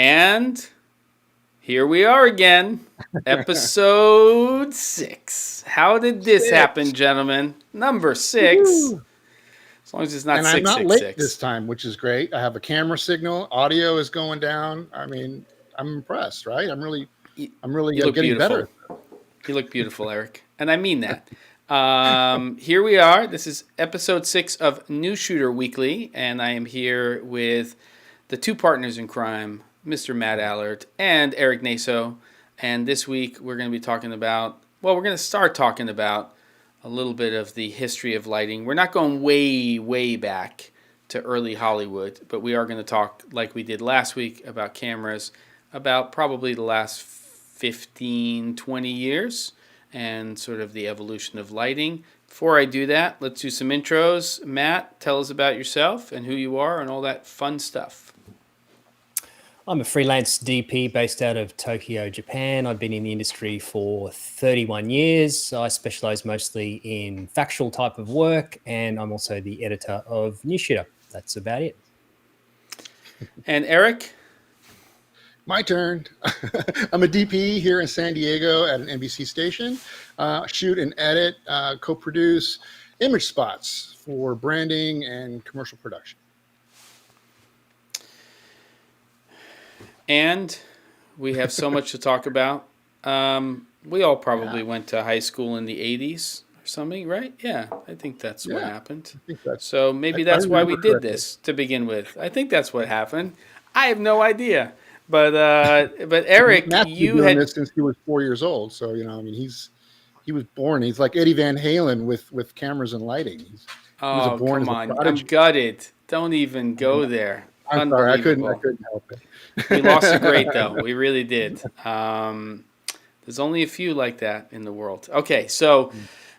And here we are again, episode 6. How did this happen, gentlemen? Number 6. Woo-hoo. As long as it's not And I'm not late this 666. time, which is great. I have a camera signal. Audio is going down. I mean, I'm impressed, right? I'm really You, I'm look getting beautiful. better. You look beautiful, Eric. And I mean that. Here we are. This is episode 6 of Newsshooter Weekly. And I am here with the two partners in crime, Mr. Matt Allard and Erik Naso. And this week we're going to be talking about, we're going to start talking about a little bit of the history of lighting. We're not going way, way back to early Hollywood, but we are going to talk, like we did last week, about cameras, about probably the last 15, 20 years and sort of the evolution of lighting. Before I do that, let's do some intros. Matt, tell us about yourself and who you are and all that fun stuff. I'm a freelance DP based out of Tokyo, Japan. I've been in the industry for 31 years. I specialize mostly in factual type of work, and I'm also the editor of Newsshooter. That's about it. And Eric? My turn. I'm a DP here in San Diego at an NBC station. Shoot and edit, co-produce image spots for branding and commercial production. And we have so much to talk about. We all probably went to high school in the 80s or something, right? Yeah, I think that's what happened. So maybe that's why we did this to begin with. I think that's what happened. I have no idea. But Eric, Matt's you been doing had this since he was 4 years old. So, I mean, he was born. He's like Eddie Van Halen with cameras and lighting. He was born come on. I'm gutted. Don't even go there. I'm sorry. I couldn't help it. We lost a great, though. We really did. There's only a few like that in the world. Okay, so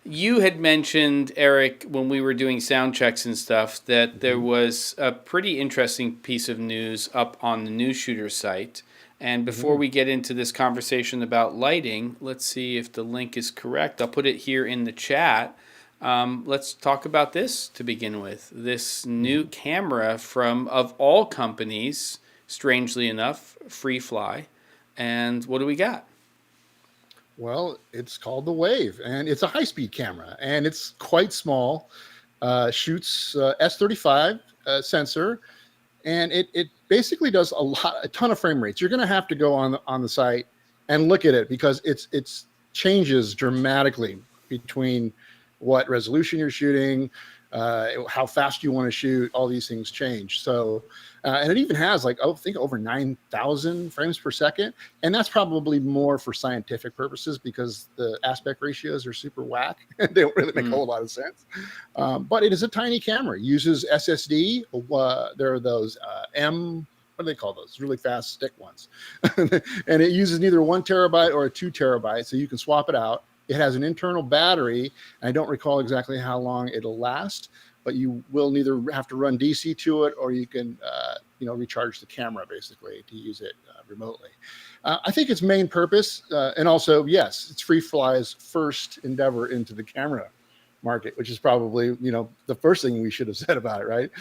you had mentioned, Eric, when we were doing sound checks and stuff, that there was a pretty interesting piece of news up on the Newsshooter site. And before we get into this conversation about lighting, let's see if the link is correct. I'll put it here in the chat. Let's talk about this to begin with. This new camera from, of all companies, strangely enough, Freefly. And what do we got? Well, it's called the Wave, and it's a high-speed camera, and it's quite small. Shoots S35 sensor, and it basically does a ton of frame rates. You're going to have to go on the site and look at it because it's changes dramatically between what resolution you're shooting, how fast you want to shoot. All these things change. So, and it even has I think over 9,000 frames per second, and that's probably more for scientific purposes because the aspect ratios are super whack. They don't really make a whole lot of sense. But it is a tiny camera. It uses SSD. There are those what do they call those? Really fast stick ones, and it uses neither 1 terabyte or a 2 terabyte, so you can swap it out. It has an internal battery. I don't recall exactly how long it'll last, but you will neither have to run DC to it or you can, recharge the camera basically to use it remotely. I think its main purpose, and also, yes, it's Freefly's first endeavor into the camera market, which is probably, the first thing we should have said about it, right?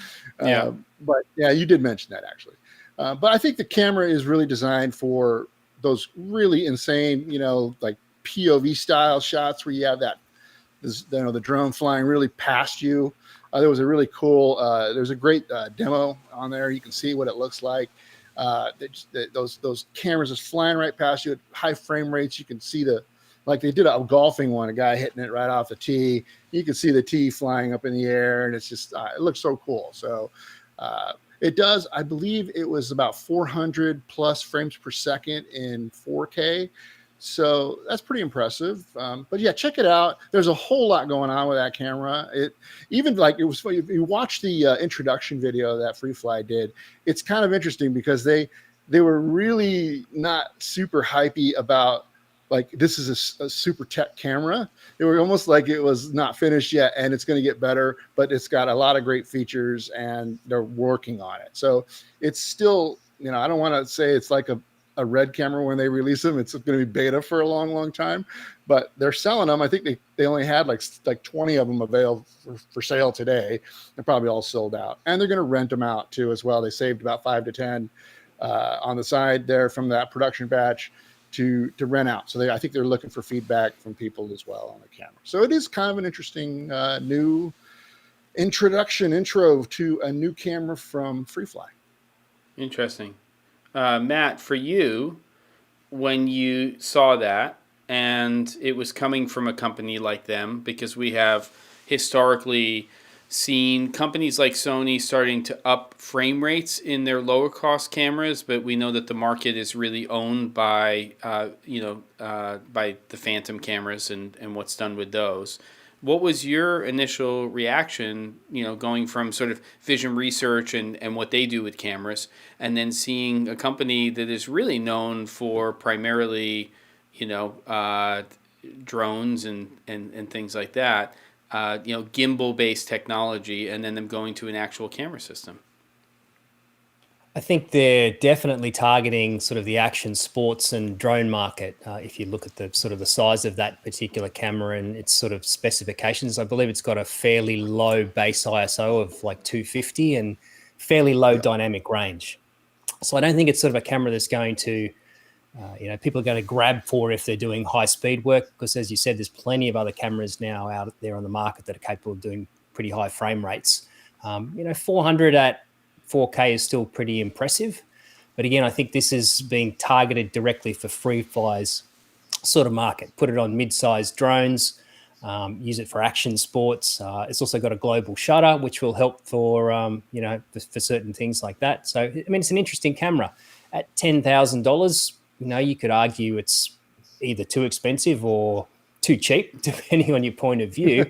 Yeah. But yeah, you did mention that actually. But I think the camera is really designed for those really insane, like POV style shots where you have the drone flying really past you. There was a really cool, there's a great demo on there. You can see what it looks like. Those cameras just flying right past you at high frame rates. You can see they did a golfing one, a guy hitting it right off the tee. You can see the tee flying up in the air, and it's just, it looks so cool. So it does, I believe it was about 400 plus frames per second in 4K. So that's pretty impressive. But yeah, check it out. There's a whole lot going on with that camera. If you watch the introduction video that Freefly did, it's kind of interesting because they were really not super hypey about this is a super tech camera. They were almost like it was not finished yet and it's going to get better, but it's got a lot of great features and they're working on it. So it's still, I don't want to say it's like a red camera when they release them. It's going to be beta for a long, long time, but they're selling them. I think they only had like 20 of them available for sale today. They're probably all sold out, and they're going to rent them out too as well. They saved about 5 to 10 on the side there from that production batch to rent out. So I think they're looking for feedback from people as well on the camera. So it is kind of an interesting new intro to a new camera from Freefly. Interesting. Matt, for you, when you saw that and it was coming from a company like them, because we have historically seen companies like Sony starting to up frame rates in their lower cost cameras, but we know that the market is really owned by by the Phantom cameras and what's done with those. What was your initial reaction, going from sort of Vision Research and what they do with cameras, and then seeing a company that is really known for primarily, drones and things like that, gimbal-based technology, and then them going to an actual camera system? I think they're definitely targeting sort of the action sports and drone market. If you look at the sort of the size of that particular camera and its sort of specifications, I believe it's got a fairly low base ISO of like 250 and fairly low dynamic range. So I don't think it's sort of a camera that's going to, people are going to grab for if they're doing high speed work, because as you said, there's plenty of other cameras now out there on the market that are capable of doing pretty high frame rates. 400 at 4K is still pretty impressive. But again, I think this is being targeted directly for Freefly's sort of market. Put it on mid-sized drones, use it for action sports. It's also got a global shutter, which will help for, for certain things like that. So, I mean, it's an interesting camera. At $10,000, you could argue it's either too expensive or too cheap, depending on your point of view.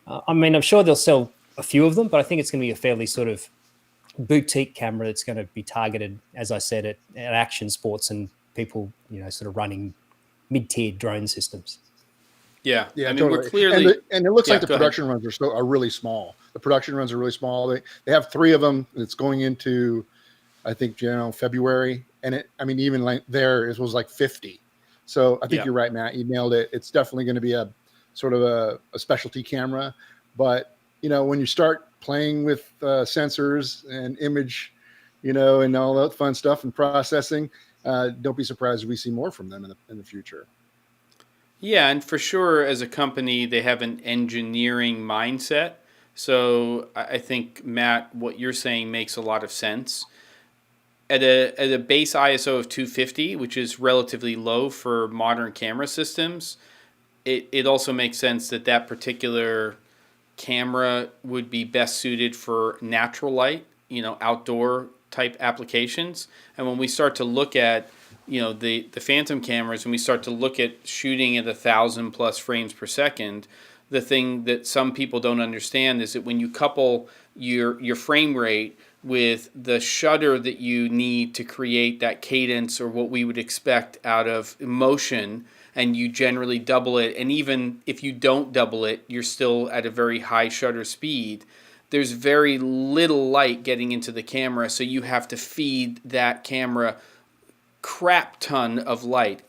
I'm sure they'll sell a few of them, but I think it's going to be a fairly sort of boutique camera that's going to be targeted, as I said, at action sports and people, sort of running mid-tier drone systems. Yeah, totally. We're clearly, and it looks like the production runs are really small. The production runs are really small. They have 3 of them. It's going into, I think, February, and even like it was like 50. So I think you're right, Matt. You nailed it. It's definitely going to be a sort of a specialty camera, but when you start playing with sensors and image, and all that fun stuff and processing, don't be surprised if we see more from them in the future. Yeah, and for sure, as a company, they have an engineering mindset. So I think, Matt, what you're saying makes a lot of sense. At a base ISO of 250, which is relatively low for modern camera systems, it also makes sense that particular camera would be best suited for natural light, outdoor type applications. And when we start to look at, the Phantom cameras, and we start to look at shooting at 1,000+ frames per second, the thing that some people don't understand is that when you couple your frame rate with the shutter that you need to create that cadence or what we would expect out of motion, and you generally double it, and even if you don't double it, you're still at a very high shutter speed, there's very little light getting into the camera, so you have to feed that camera a crap ton of light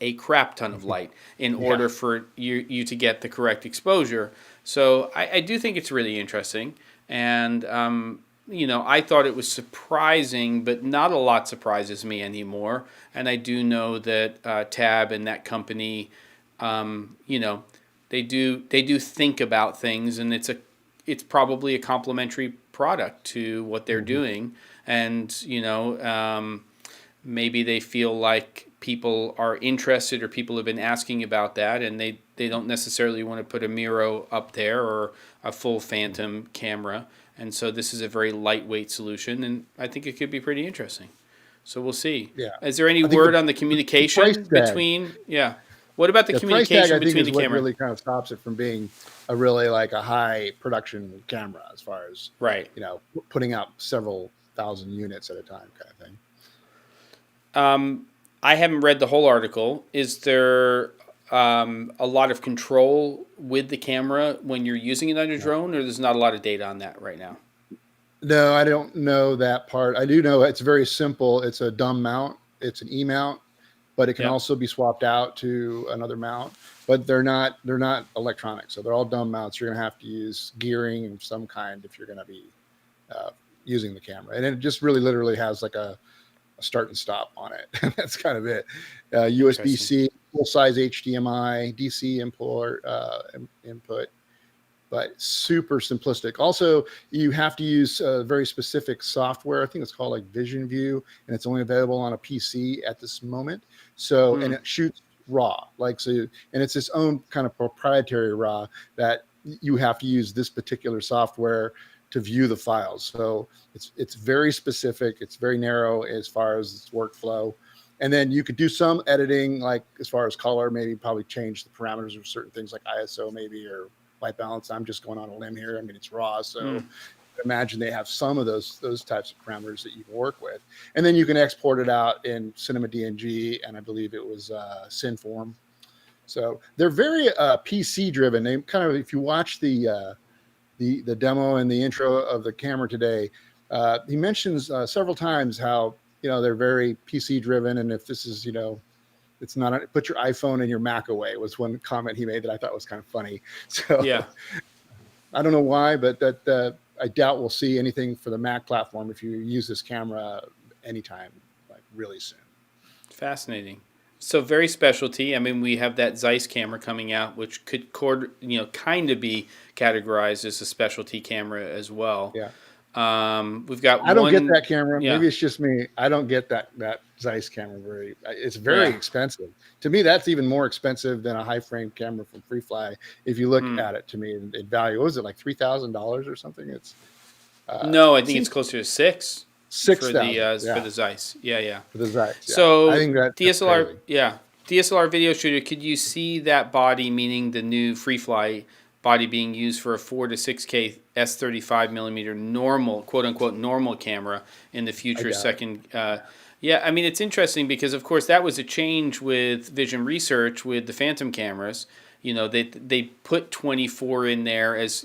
in order for you to get the correct exposure. So I do think it's really interesting, and I thought it was surprising, but not a lot surprises me anymore. And I do know that Tab and that company, they do think about things, and it's probably a complementary product to what they're doing. And maybe they feel like people are interested, or people have been asking about that, and they don't necessarily want to put a Miro up there or a full Phantom camera. And so this is a very lightweight solution, and I think it could be pretty interesting. So we'll see. Yeah. Is there any word on the communication between? Yeah. What about the communication between the camera? What really kind of stops it from being a really like a high production camera, as far as putting out several thousand units at a time, kind of thing. I haven't read the whole article. Is there a lot of control with the camera when you're using it on your drone, or there's not a lot of data on that right now? No, I don't know that part. I do know it's very simple. It's a dumb mount. It's an E-mount, but it can also be swapped out to another mount. But they're not electronic, so they're all dumb mounts. You're going to have to use gearing of some kind if you're going to be using the camera. And it just really literally has like a start and stop on it. That's kind of it. USB-C, full-size HDMI, DC input, but super simplistic. Also, you have to use very specific software. I think it's called like Vision View, and it's only available on a PC at this moment. So, and it shoots RAW, like so, and it's its own kind of proprietary RAW that you have to use this particular software to view the files. So it's very specific. It's very narrow as far as its workflow. And then you could do some editing, like as far as color, maybe probably change the parameters of certain things like ISO maybe, or white balance. I'm just going on a limb here. I mean, it's RAW. So imagine they have some of those types of parameters that you can work with. And then you can export it out in Cinema DNG, and I believe it was Cinform. So they're very PC driven. They kind of, if you watch the demo and the intro of the camera today, he mentions several times how, they're very PC driven. And if this is, it's not, put your iPhone and your Mac away was one comment he made that I thought was kind of funny. So yeah, I don't know why, but I doubt we'll see anything for the Mac platform if you use this camera anytime, like really soon. Fascinating. So very specialty. I mean, we have that Zeiss camera coming out, which could kind of be categorized as a specialty camera as well. Yeah. We've got. I don't get that camera. Yeah. Maybe it's just me. I don't get that Zeiss camera it's very expensive. To me, that's even more expensive than a high frame camera from Freefly. If you look at it, to me, in value, what was it, like $3,000 or something? It's no, I think it's closer to $6,000 for the Zeiss. Yeah. For the Zeiss. Yeah. So I think that's DSLR, crazy. DSLR video shooter. Could you see that body, meaning the new Freefly body, being used for a 4 to 6K S35 millimeter normal, quote unquote, normal camera in the future? Second, yeah. I mean, it's interesting because, of course, that was a change with Vision Research with the Phantom cameras. They put 24 in there as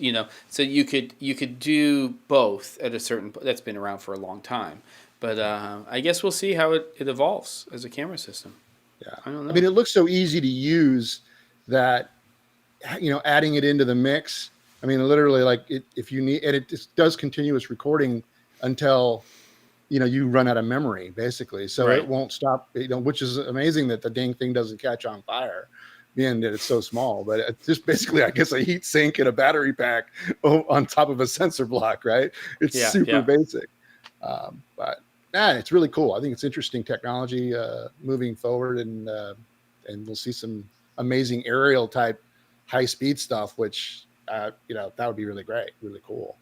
so you could do both at a certain. That's been around for a long time, but I guess we'll see how it evolves as a camera system. Yeah, I don't know. I mean, it looks so easy to use that adding it into the mix. I mean, literally, like if you need, and it just does continuous recording until you run out of memory, basically. So it won't stop. Which is amazing that the dang thing doesn't catch on fire. Being that it's so small, but it's just basically, I guess, a heat sink and a battery pack on top of a sensor block, right? It's super basic. But it's really cool. I think it's interesting technology moving forward, and we'll see some amazing aerial type high speed stuff, which that would be really great, really cool.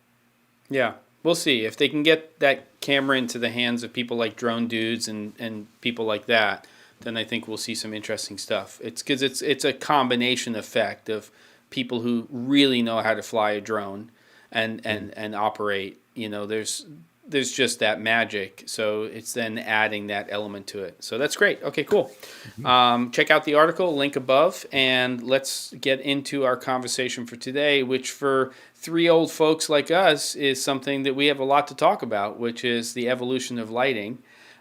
Yeah, we'll see if they can get that camera into the hands of people like drone dudes and people like that. Then I think we'll see some interesting stuff. It's because it's a combination effect of people who really know how to fly a drone and operate. There's just that magic. So it's then adding that element to it. So that's great. Okay, cool. Check out the article, link above, and let's get into our conversation for today, which for three old folks like us is something that we have a lot to talk about, which is the evolution of lighting.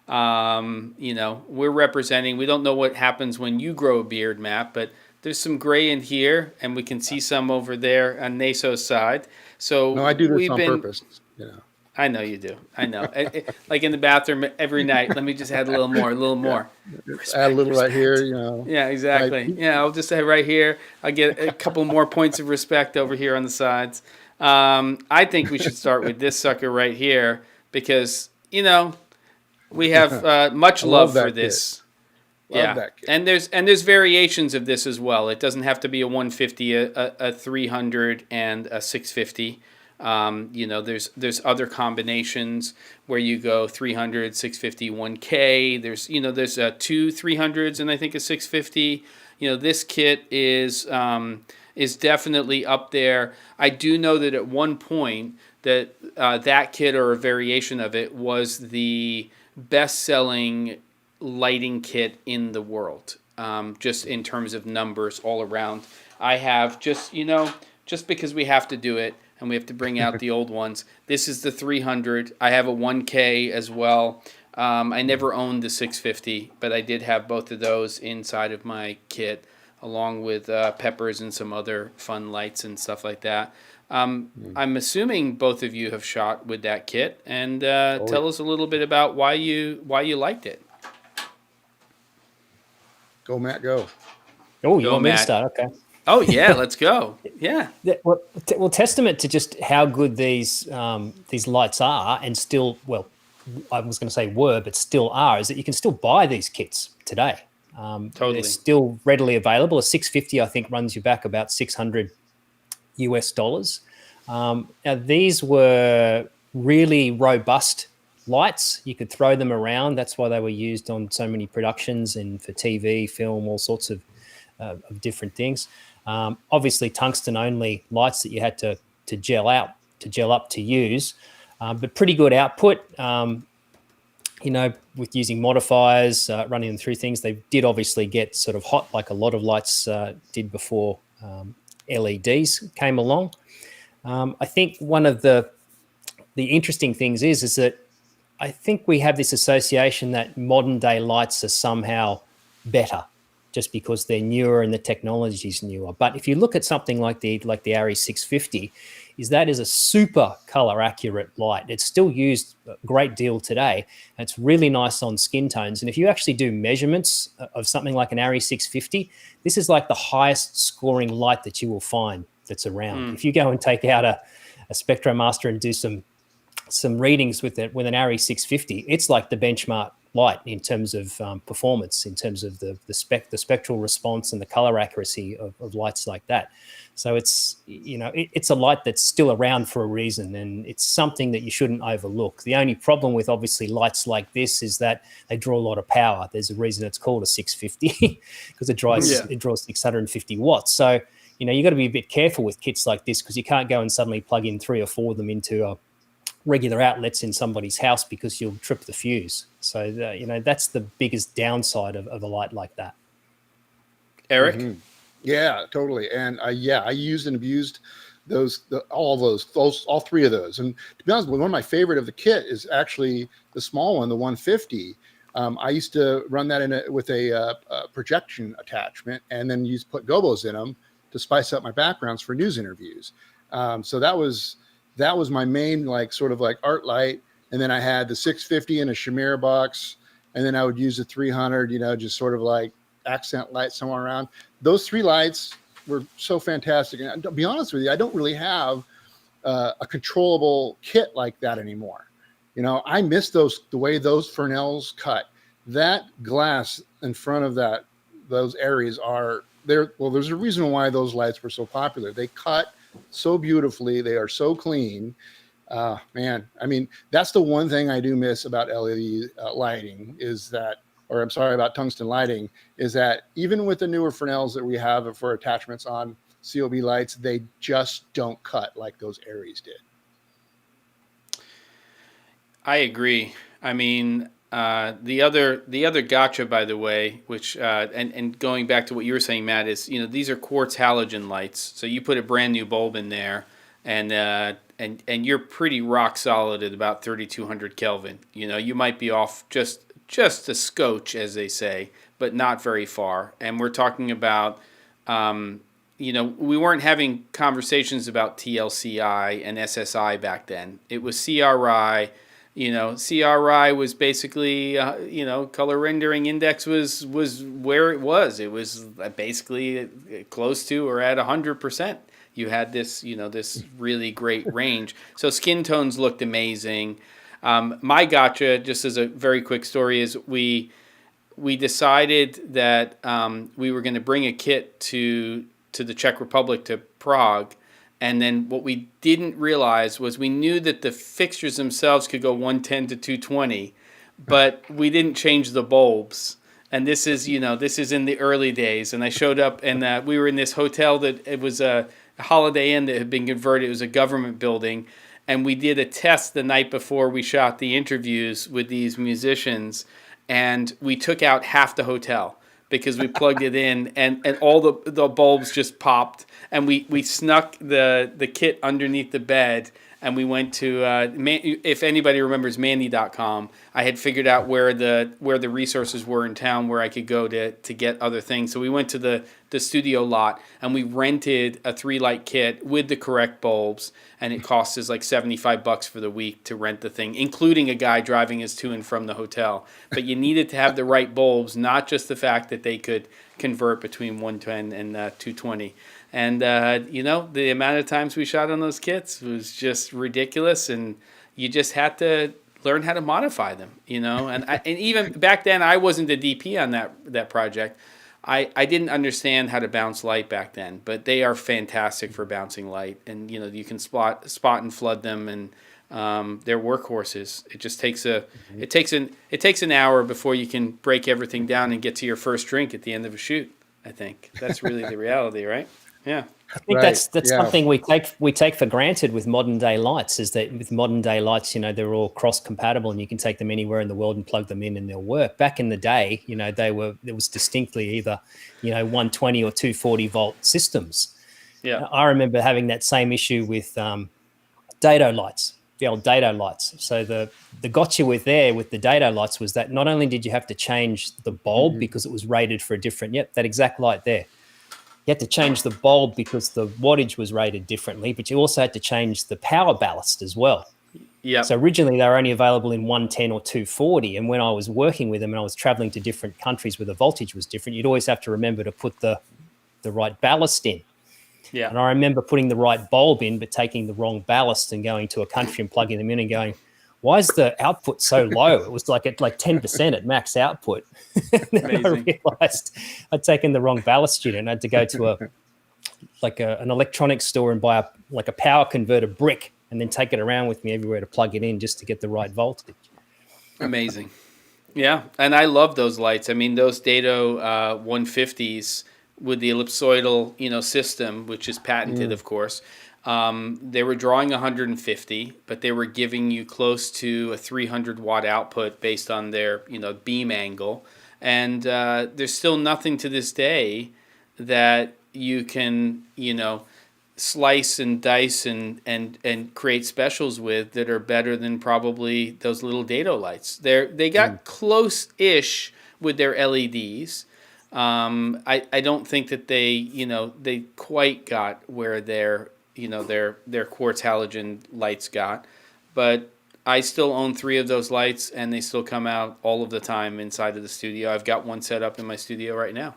We're representing, we don't know what happens when you grow a beard, Matt, but there's some gray in here, and we can see some over there on Naso's side. So no, I do this on purpose. I know you do. I know. Like in the bathroom every night. Let me just add a little more. Add a little right here, Yeah, exactly. I'll just add right here. I'll get a couple more points of respect over here on the sides. I think we should start with this sucker right here because, we have much love for this. Love that kit. And there's variations of this as well. It doesn't have to be a 150, a 300, and a 650. There's other combinations where you go 300, 650, 1K. There's two 300s and I think a 650. This kit is definitely up there. I do know that at one point that kit or a variation of it was the best-selling lighting kit in the world, just in terms of numbers all around. I have just because we have to do it and we have to bring out the old ones. This is the 300. I have a 1K as well. I never owned the 650, but I did have both of those inside of my kit, along with peppers and some other fun lights and stuff like that. I'm assuming both of you have shot with that kit, and tell us a little bit about why you liked it. Go, Matt, go. Oh, you Go, want me to Matt. start? Okay. Oh yeah, let's go. Yeah. Well, testament to just how good these lights are, and still, well, I was going to say were, but still are, is that you can still buy these kits today. Totally. They're still readily available. A 650, I think, runs you back about $600 US. Now, these were really robust lights. You could throw them around. That's why they were used on so many productions and for TV, film, all sorts of different things. Obviously, tungsten only lights that you had to gel up to use, but pretty good output. With using modifiers, running them through things, they did obviously get sort of hot, like a lot of lights did before LEDs came along. I think one of the interesting things is that I think we have this association that modern day lights are somehow better just because they're newer and the technology is newer. But if you look at something like the ARRI 650, that is a super color accurate light. It's still used a great deal today. And it's really nice on skin tones. And if you actually do measurements of something like an ARRI 650, this is like the highest scoring light that you will find that's around. If you go and take out a SpectroMaster and do some readings with an ARRI 650, it's like the benchmark light in terms of performance, in terms of the spectral response and the color accuracy of lights like that. So it's a light that's still around for a reason, and it's something that you shouldn't overlook. The only problem with obviously lights like this is that they draw a lot of power. There's a reason it's called a 650 because it draws 650 watts. So you got to be a bit careful with kits like this because you can't go and suddenly plug in 3 or 4 of them into regular outlets in somebody's house because you'll trip the fuse. So that's the biggest downside of a light like that. Eric? Mm-hmm. Yeah, totally. And I used and abused all 3 of those. And to be honest, one of my favorite of the kit is actually the small one, the 150. I used to run that with a projection attachment, and then put gobos in them to spice up my backgrounds for news interviews. So that was my main sort of art light. And then I had the 650 in a Shamir box, and then I would use the 300, just sort of accent light somewhere around. Those 3 lights were so fantastic. And to be honest with you, I don't really have a controllable kit like that anymore. I miss the way those Fresnels cut. That glass in front of those areas are there. Well, there's a reason why those lights were so popular. They cut so beautifully. They are so clean. Man, I mean, that's the one thing I do miss about LED lighting about tungsten lighting, is that even with the newer Fresnels that we have for attachments on COB lights, they just don't cut like those ARRIs did. I agree. I mean, the other gotcha, by the way, which and going back to what you were saying, Matt, is these are quartz halogen lights. So you put a brand new bulb in there, and you're pretty rock solid at about 3,200 Kelvin. You might be off just a scotch, as they say, but not very far. And we're talking about, we weren't having conversations about TLCI and SSI back then. It was CRI. CRI was basically, color rendering index was where it was. It was basically close to or at 100%. You had this, this really great range. So skin tones looked amazing. My gotcha, just as a very quick story, is we decided that we were going to bring a kit to the Czech Republic, to Prague. And then what we didn't realize was we knew that the fixtures themselves could go 110 to 220, but we didn't change the bulbs. And this is in the early days. And I showed up, and we were in this hotel that it was a Holiday Inn that had been converted. It was a government building. And we did a test the night before we shot the interviews with these musicians. And we took out half the hotel because we plugged it in, and all the bulbs just popped. And we snuck the kit underneath the bed, and we went to, if anybody remembers Mandy.com, I had figured out where the resources were in town where I could go to get other things. So we went to the the studio lot, and we rented a 3-light kit with the correct bulbs, and it cost us like $75 for the week to rent the thing, including a guy driving us to and from the hotel. But you needed to have the right bulbs, not just the fact that they could convert between 110 and 220. And the amount of times we shot on those kits was just ridiculous, and you just had to learn how to modify them, and even back then I wasn't the DP on that project. I didn't understand how to bounce light back then, but they are fantastic for bouncing light, and you can spot and flood them, and they're workhorses. It just takes it takes an hour before you can break everything down and get to your first drink at the end of a shoot. I think that's really the reality, right? Yeah. I think that's something we take for granted with modern day lights, is that with modern day lights, they're all cross compatible and you can take them anywhere in the world and plug them in and they'll work. Back in the day, it was distinctly either 120 or 240 volt systems. Yeah, I remember having that same issue with dado lights, the old dado lights. So the gotcha with the dado lights was that not only did you have to change the bulb because it was rated for a different, that exact light there. You had to change the bulb because the wattage was rated differently, but you also had to change the power ballast as well. Yeah. So originally they were only available in 110 or 240. And when I was working with them and I was traveling to different countries where the voltage was different, you'd always have to remember to put the right ballast in. Yeah. And I remember putting the right bulb in, but taking the wrong ballast and going to a country and plugging them in and going, why is the output so low? It was like at 10% at max output. And I realized I'd taken the wrong ballast unit and I had to go to an electronics store and buy a power converter brick and then take it around with me everywhere to plug it in just to get the right voltage. Amazing. Yeah, and I love those lights. I mean, those Dado 150s with the ellipsoidal, system, which is patented, of course. They were drawing 150, but they were giving you close to a 300 watt output based on their, beam angle. And there's still nothing to this day that you can, slice and dice and create specials with that are better than probably those little Dado lights. They got close-ish with their LEDs. I don't think that they quite got where their quartz halogen lights got, but I still own 3 of those lights and they still come out all of the time inside of the studio. I've got one set up in my studio right now.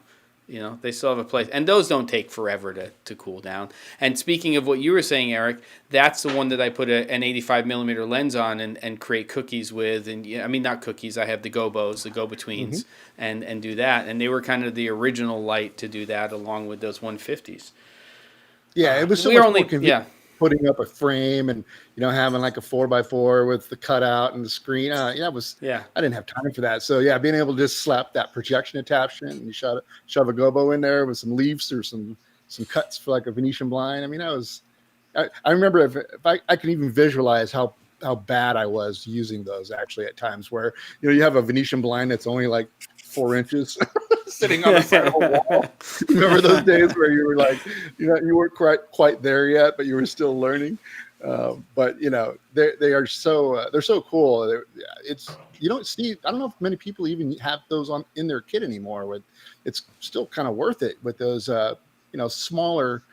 They still have a place, and those don't take forever to cool down. And speaking of what you were saying, Eric, that's the one that I put an 85 millimeter lens on and create cookies with. And I mean, not cookies. I have the gobos, the go-betweens, and do that. And they were kind of the original light to do that, along with those 150s. Yeah, it was so much more convenient putting up a frame and having like a 4x4 with the cutout and the screen. I didn't have time for that. So being able to just slap that projection attachment and you shove a gobo in there with some leaves or some cuts for like a Venetian blind. I mean, I remember if I can even visualize how bad I was using those actually at times where you have a Venetian blind that's only like 4 inches sitting on the side of a wall. Remember those days where you were like, you weren't quite there yet, but you were still learning. But they are so they're so cool. It's you don't see. I don't know if many people even have those in their kit anymore. It's still kind of worth it with those smaller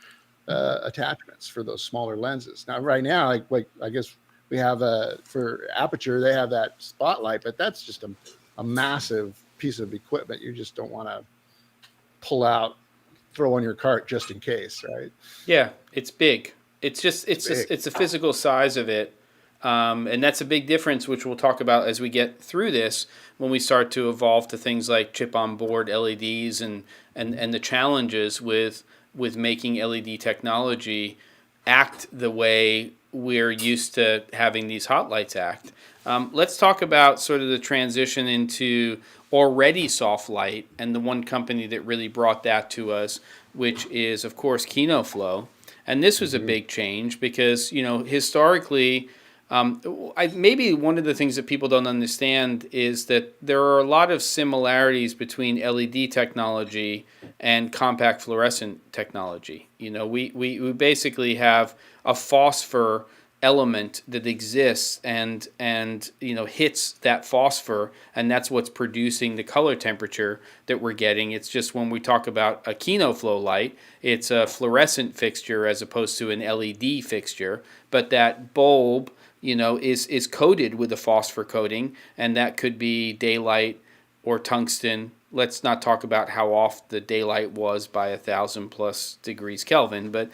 attachments for those smaller lenses. Now, right now, like I guess we have for aperture, they have that spotlight, but that's just a massive piece of equipment you just don't want to pull out, throw on your cart just in case, right? Yeah, it's big. It's the physical size of it, and that's a big difference, which we'll talk about as we get through this when we start to evolve to things like chip on board LEDs and the challenges with making LED technology act the way we're used to having these hot lights act. Let's talk about sort of the transition into already soft light, and the one company that really brought that to us, which is, of course, Kino Flo. And this was a big change because, historically, maybe one of the things that people don't understand is that there are a lot of similarities between LED technology and compact fluorescent technology. We basically have a phosphor element that exists and hits that phosphor, and that's what's producing the color temperature that we're getting. It's just when we talk about a Kino Flo light, it's a fluorescent fixture as opposed to an LED fixture, but that bulb is coated with a phosphor coating, and that could be daylight or tungsten. Let's not talk about how off the daylight was by 1,000+ degrees Kelvin, but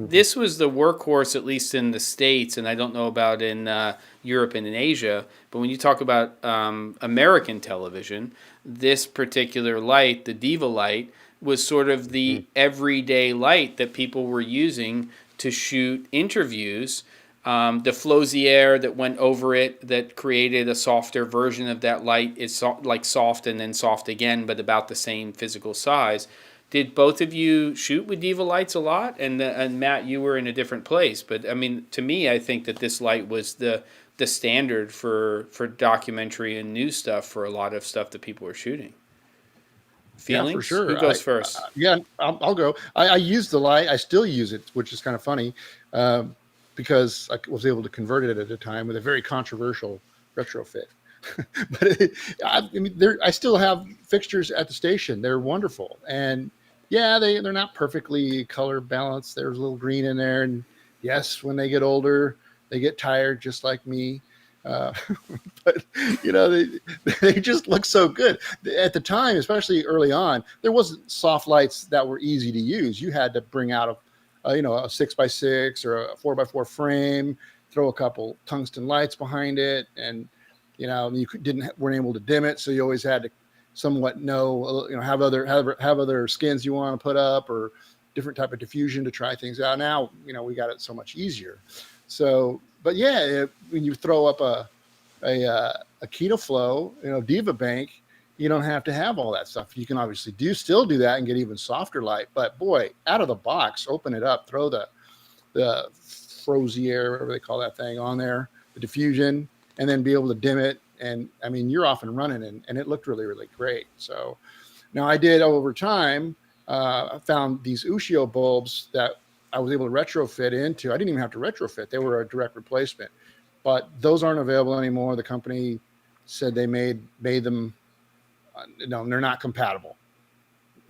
this was the workhorse, at least in the States, and I don't know about in Europe and in Asia, but when you talk about American television, this particular light, the Diva light, was sort of the everyday light that people were using to shoot interviews. The Flosier that went over it that created a softer version of that light is like soft and then soft again, but about the same physical size. Did both of you shoot with Diva lights a lot? And Matt, you were in a different place, but I mean, to me, I think that this light was the standard for documentary and news stuff for a lot of stuff that people were shooting. Feelings? Yeah, for sure. Who goes first? I'll go. I use the light. I still use it, which is kind of funny. Because I was able to convert it at a time with a very controversial retrofit. But I still have fixtures at the station. They're wonderful. And yeah, they're not perfectly color balanced. There's a little green in there. And yes, when they get older, they get tired just like me. But they just look so good. At the time, especially early on, there wasn't soft lights that were easy to use. You had to bring out a 6x6 or a 4x4 frame, throw a couple tungsten lights behind it, and you weren't able to dim it, so you always had to somewhat have other skins you want to put up or different type of diffusion to try things out. Now we got it so much easier. So, but yeah, when you throw up a Kino Flo, Diva bank, you don't have to have all that stuff. You can obviously still do that and get even softer light. But boy, out of the box, open it up, throw the Frosier, whatever they call that thing, on there, the diffusion, and then be able to dim it. And I mean, you're off and running, and it looked really, really great. So now I did over time, I found these Ushio bulbs that I was able to retrofit into. I didn't even have to retrofit. They were a direct replacement, but those aren't available anymore. The company said they made them. They're not compatible.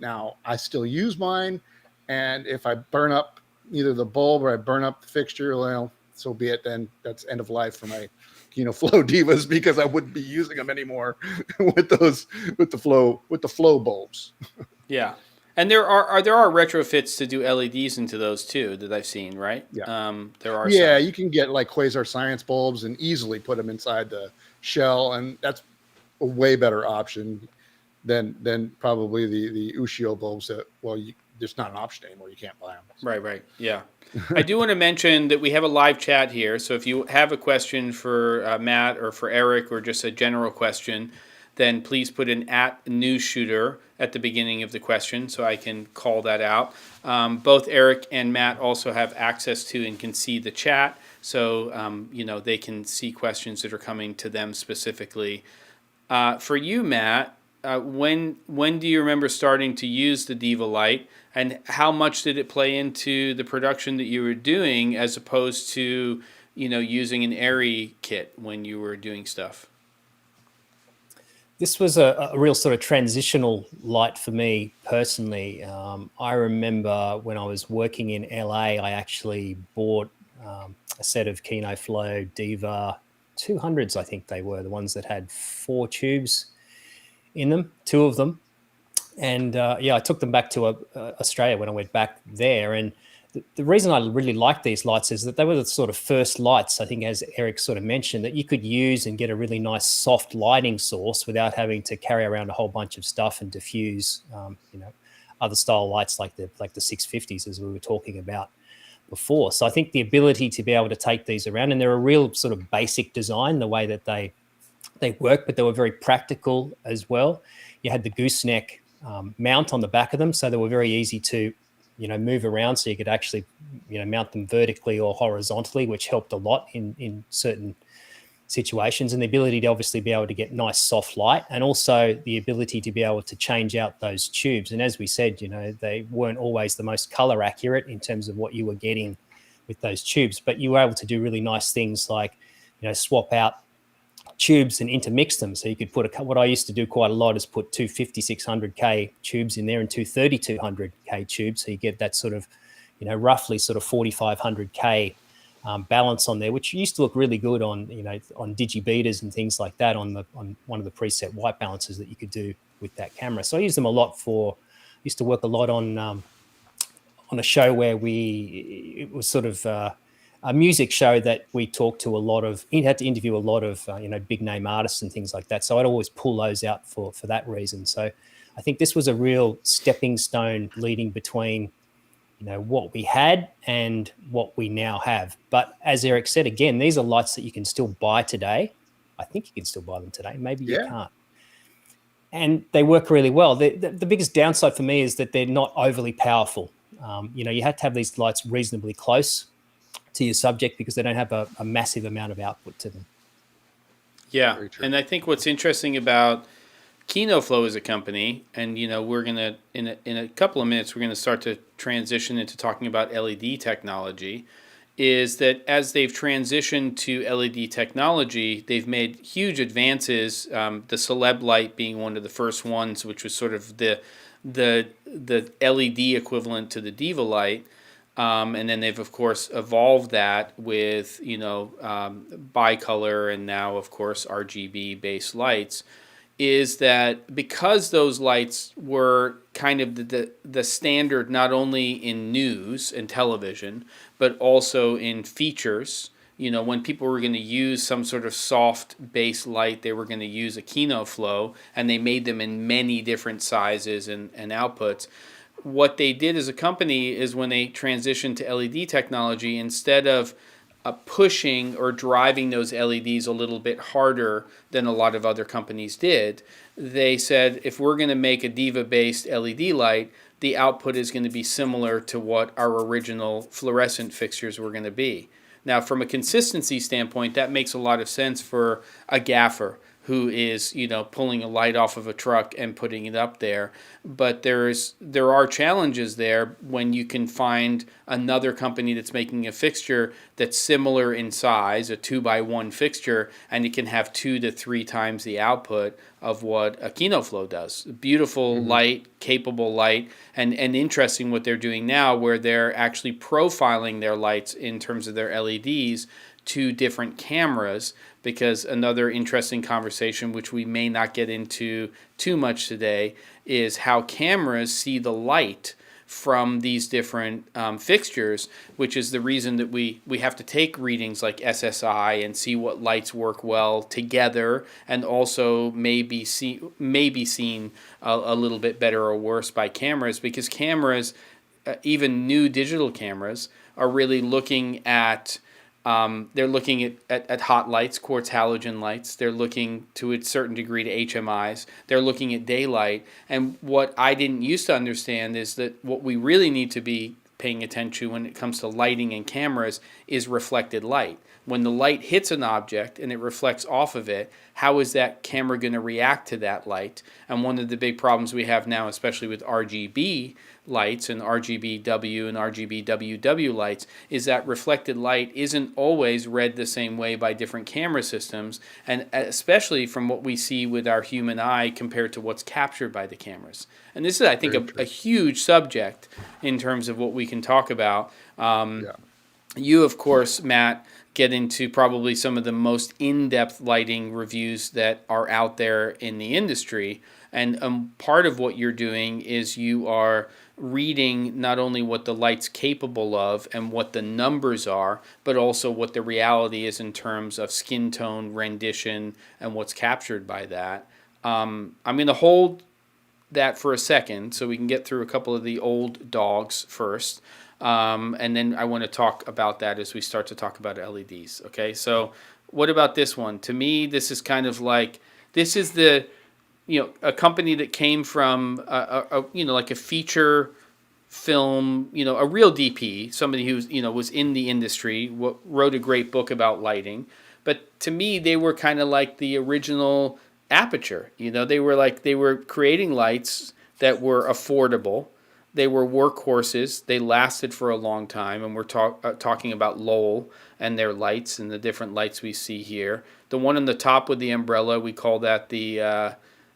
Now I still use mine, and if I burn up either the bulb or I burn up the fixture, well, so be it. Then that's end of life for my Kino Flo Divas, because I wouldn't be using them anymore with the flow bulbs. Yeah, and there are retrofits to do LEDs into those too that I've seen, right? Yeah, there are. Yeah, some. You can get like quasar science bulbs and easily put them inside the shell, and that's a way better option than probably the Ushio bulbs that, there's not an option anymore. You can't buy them. Right. Yeah. I do want to mention that we have a live chat here. So if you have a question for Matt or for Eric, or just a general question, then please put an @Newsshooter at the beginning of the question so I can call that out. Both Eric and Matt also have access to and can see the chat. So, they can see questions that are coming to them specifically. For you, Matt, when do you remember starting to use the Diva light, and how much did it play into the production that you were doing, as opposed to using an Airy kit when you were doing stuff? This was a real sort of transitional light for me personally. I remember when I was working in LA, I actually bought a set of Kino Flo Diva 200s, I think they were, the ones that had 4 tubes in them, 2 of them. And I took them back to Australia when I went back there. And the reason I really liked these lights is that they were the sort of first lights, I think, as Eric sort of mentioned, that you could use and get a really nice soft lighting source without having to carry around a whole bunch of stuff and diffuse, other style lights like the 650s, as we were talking about before. So I think the ability to be able to take these around, and they're a real sort of basic design, the way that they work, but they were very practical as well. You had the gooseneck mount on the back of them, so they were very easy to move around, so you could actually mount them vertically or horizontally, which helped a lot in certain situations. And the ability to obviously be able to get nice soft light, and also the ability to be able to change out those tubes. And as we said, they weren't always the most color accurate in terms of what you were getting with those tubes. But you were able to do really nice things like, swap out tubes and intermix them. So you could put what I used to do quite a lot is put two 5600K tubes in there and two 3200K tubes. So you get that sort of, roughly sort of 4500K balance on there, which used to look really good on, on digibeaters and things like that on one of the preset white balances that you could do with that camera. So I use them a lot used to work a lot on a show where it was sort of a music show that we talked to had to interview a lot of, big name artists and things like that. So I'd always pull those out for that reason. So I think this was a real stepping stone leading between, what we had and what we now have. But as Eric said, again, these are lights that you can still buy today. I think you can still buy them today. Maybe you can't. And they work really well. The biggest downside for me is that they're not overly powerful. You have to have these lights reasonably close to your subject because they don't have a massive amount of output to them. Yeah, and I think what's interesting about Kino Flo as a company, and we're gonna in a couple of minutes we're gonna start to transition into talking about LED technology, is that as they've transitioned to LED technology, they've made huge advances. The Celeb light being one of the first ones, which was sort of the LED equivalent to the Diva light. And then they've, of course, evolved that with, bicolor and now, of course, RGB-based lights, is that because those lights were kind of the standard not only in news and television, but also in features. When people were going to use some sort of soft base light, they were going to use a Kino Flo, and they made them in many different sizes and outputs. What they did as a company is when they transitioned to LED technology, instead of pushing or driving those LEDs a little bit harder than a lot of other companies did, they said, if we're going to make a Diva-based LED light, the output is going to be similar to what our original fluorescent fixtures were going to be. Now, from a consistency standpoint, that makes a lot of sense for a gaffer who is, pulling a light off of a truck and putting it up there. But there are challenges there when you can find another company that's making a fixture that's similar in size, a 2x1 fixture, and it can have 2 to 3 times the output of what a Kino Flo does. Beautiful light, capable light, and interesting what they're doing now, where they're actually profiling their lights in terms of their LEDs to different cameras, because another interesting conversation, which we may not get into too much today, is how cameras see the light from these different fixtures, which is the reason that we have to take readings like SSI and see what lights work well together, and also may be seen a little bit better or worse by cameras, because cameras, even new digital cameras, are really looking at they're looking at hot lights, quartz halogen lights. They're looking to a certain degree to HMIs. They're looking at daylight. And what I didn't used to understand is that what we really need to be paying attention to when it comes to lighting and cameras is reflected light. When the light hits an object and it reflects off of it, how is that camera going to react to that light? And one of the big problems we have now, especially with RGB lights and RGBW and RGBWW lights, is that reflected light isn't always read the same way by different camera systems, and especially from what we see with our human eye compared to what's captured by the cameras. And this is, I think, a huge subject in terms of what we can talk about. You, of course, Matt, get into probably some of the most in-depth lighting reviews that are out there in the industry. And part of what you're doing is you are reading not only what the light's capable of and what the numbers are, but also what the reality is in terms of skin tone, rendition, and what's captured by that. I'm going to hold that for a second so we can get through a couple of the old dogs first. And then I want to talk about that as we start to talk about LEDs. Okay, so what about this one? To me, this is kind of like, this is the, a company that came from, like a feature film, a real DP, somebody who's, was in the industry, wrote a great book about lighting. But to me, they were kind of like the original Aperture. They were creating lights that were affordable, They were workhorses. They lasted for a long time, and we're talking about Lowell and their lights and the different lights we see here. The one on the top with the umbrella, we call that the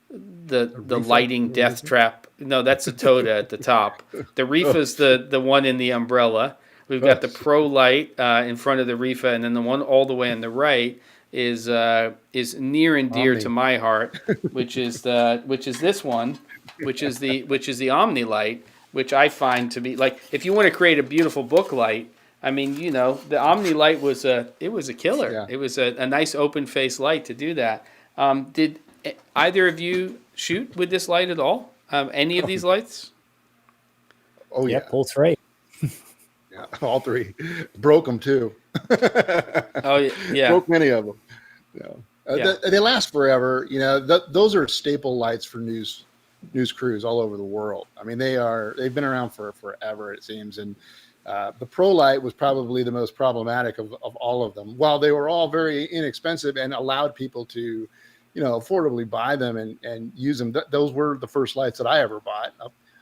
lighting death trap. No, that's a Toda at the top. The Reefa's the one in the umbrella. We've got the Pro light in front of the Reefa, and then the one all the way on the right is near and dear Omni. to my heart, which is this one, which is the Omni light, which I find to be like, if you want to create a beautiful book light, I mean, the Omni light was a killer. Yeah. It was a nice open face light to do that. Did either of you shoot with this light at all? Any of these lights? Oh yeah, Yep, all three. yeah, all three. Broke them too. Oh yeah. Broke many of them. Yeah. They last forever. Those are staple lights for news crews all over the world. I mean, they've been around for forever, it seems. And the Pro Light was probably the most problematic of all of them. While they were all very inexpensive and allowed people to, affordably buy them and use them, those were the first lights that I ever bought.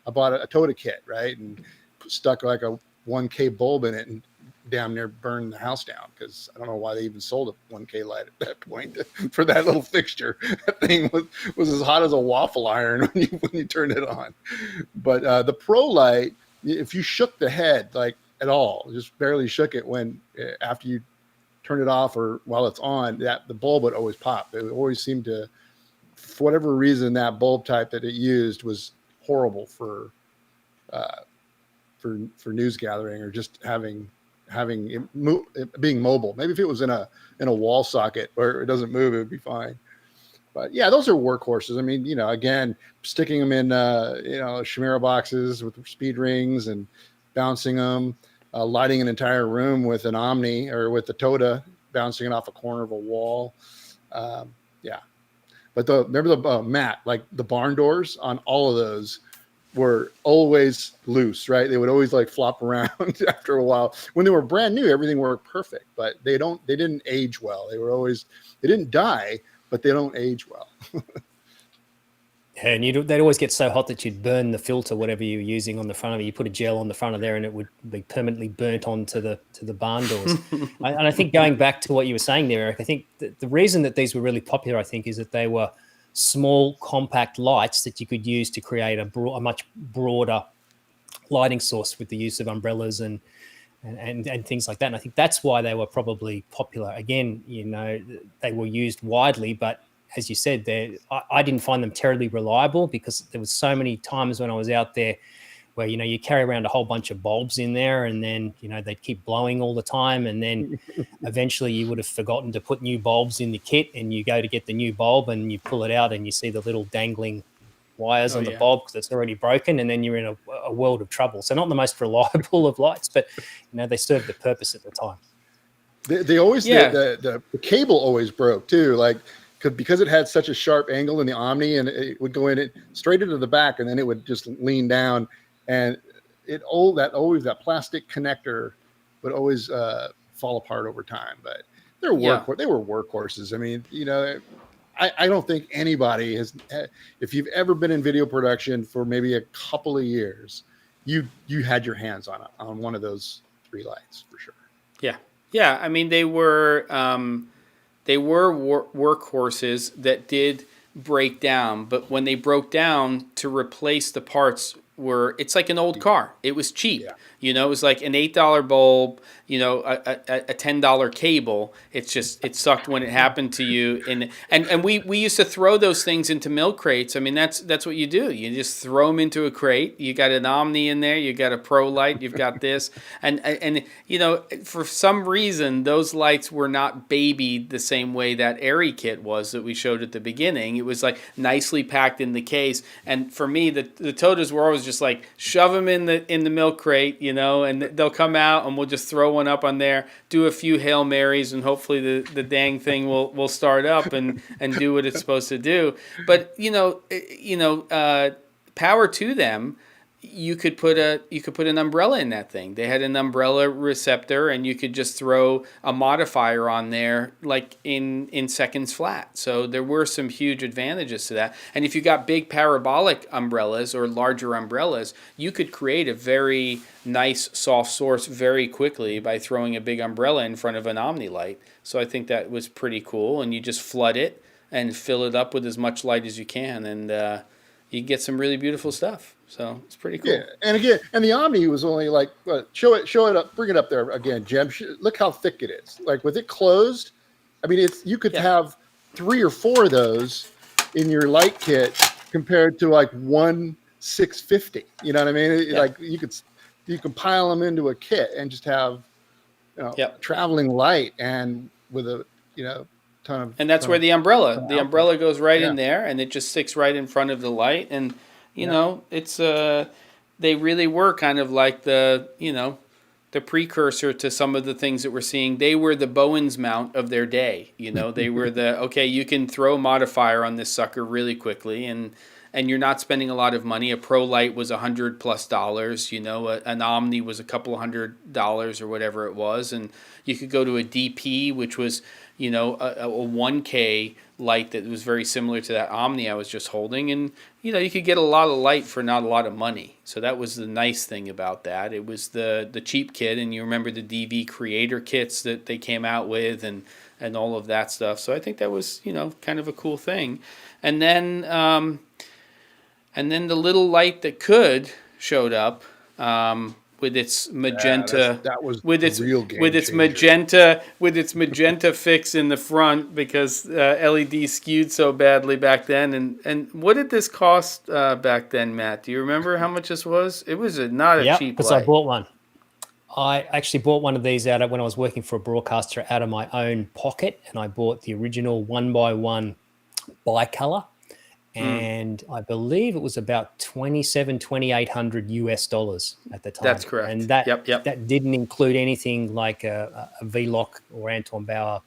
I bought a Toda kit, right, and stuck like a 1K bulb in it and damn near burned the house down, because I don't know why they even sold a 1K light at that point for that little fixture. That thing was as hot as a waffle iron when you turned it on. But the Pro Light, if you shook the head like at all, just barely shook it after you turn it off or while it's on, the bulb would always pop. It would always seem to, for whatever reason, that bulb type that it used was horrible for news gathering or just having it being mobile. Maybe if it was in a wall socket where it doesn't move, it would be fine. But yeah, those are workhorses. I mean, again, sticking them in Chimera boxes with speed rings and bouncing them, lighting an entire room with an Omni or with the Toda, bouncing it off a corner of a wall. Yeah, but remember the Matt, like the barn doors on all of those were always loose, right? They would always like flop around after a while. When they were brand new, everything worked perfect, but they didn't age well. They didn't die, but they don't age well. Yeah, and they'd always get so hot that you'd burn the filter, whatever you were using on the front of it. You put a gel on the front of there and it would be permanently burnt onto the barn doors. And I think going back to what you were saying there, Eric, I think the reason that these were really popular, I think, is that they were small, compact lights that you could use to create a much broader lighting source with the use of umbrellas and things like that. And I think that's why they were probably popular. Again, they were used widely, but as you said there, I didn't find them terribly reliable, because there was so many times when I was out there where, you carry around a whole bunch of bulbs in there and then, they'd keep blowing all the time. And then eventually you would have forgotten to put new bulbs in the kit, and you go to get the new bulb and you pull it out and you see the little dangling wires on the bulb because it's already broken, and then you're in a world of trouble. So not the most reliable of lights, but, they served the purpose at the time. They always, the cable always broke too, like, because it had such a sharp angle in the Omni, and it would go in straight into the back, and then it would just lean down, and that plastic connector would always fall apart over time. But they were workhorses. I mean, I don't think anybody has. If you've ever been in video production for maybe a couple of years, you had your hands on one of those three lights for sure. Yeah. I mean, they were workhorses that did break down, but when they broke down, to replace the parts it's like an old car. It was cheap. Yeah. It was like an $8 bulb, a $10 cable. It sucked when it happened to you. And we used to throw those things into milk crates. I mean, that's what you do. You just throw them into a crate. You got an Omni in there. You got a Pro light. You've got this. And for some reason, those lights were not babied the same way that Airy kit was that we showed at the beginning. It was like nicely packed in the case. And for me, the Todas were always just like, shove them in the milk crate, and they'll come out and we'll just throw one up on there, do a few Hail Marys, and hopefully the dang thing will start up and do what it's supposed to do. But, power to them. you could put an umbrella in that thing. They had an umbrella receptor, and you could just throw a modifier on there, like in seconds flat. So there were some huge advantages to that. And if you got big parabolic umbrellas or larger umbrellas, you could create a very nice soft source very quickly by throwing a big umbrella in front of an Omni light. So I think that was pretty cool. And you just flood it and fill it up with as much light as you can, and you get some really beautiful stuff. So it's pretty cool. Yeah, and again, and the Omni was only like, show it up, bring it up there again, Jem. Look how thick it is. Like with it closed, I mean, you could have 3 or 4 of those in your light kit compared to like 1 650. You know what I mean? Like you can pile them into a kit and just have traveling light, and with a ton of. And that's where the umbrella goes right in there, and it just sticks right in front of the light. And you know, it's they really were kind of like the precursor to some of the things that we're seeing. They were the Bowens mount of their day. They were you can throw a modifier on this sucker really quickly, and you're not spending a lot of money. A Pro Light was $100+. An Omni was a couple $100 or whatever it was, and you could go to a DP, which was a 1K light that was very similar to that Omni I was just holding, and you could get a lot of light for not a lot of money. So that was the nice thing about that. It was the cheap kit, and you remember the DV creator kits that they came out with, and all of that stuff. So I think that was kind of a cool thing. And then the little light that could showed up. With its magenta, that was with its real game with its changer. magenta fix in the front, because LED skewed so badly back then. And what did this cost back then, Matt? Do you remember how much this was? It was not a cheap because light. I bought one. I actually bought one of these when I was working for a broadcaster out of my own pocket, and I bought the original 1x1 bicolor. And I believe it was about $2,800 US at the time. That's correct. And that didn't include anything like a V-Lock or Anton Bauer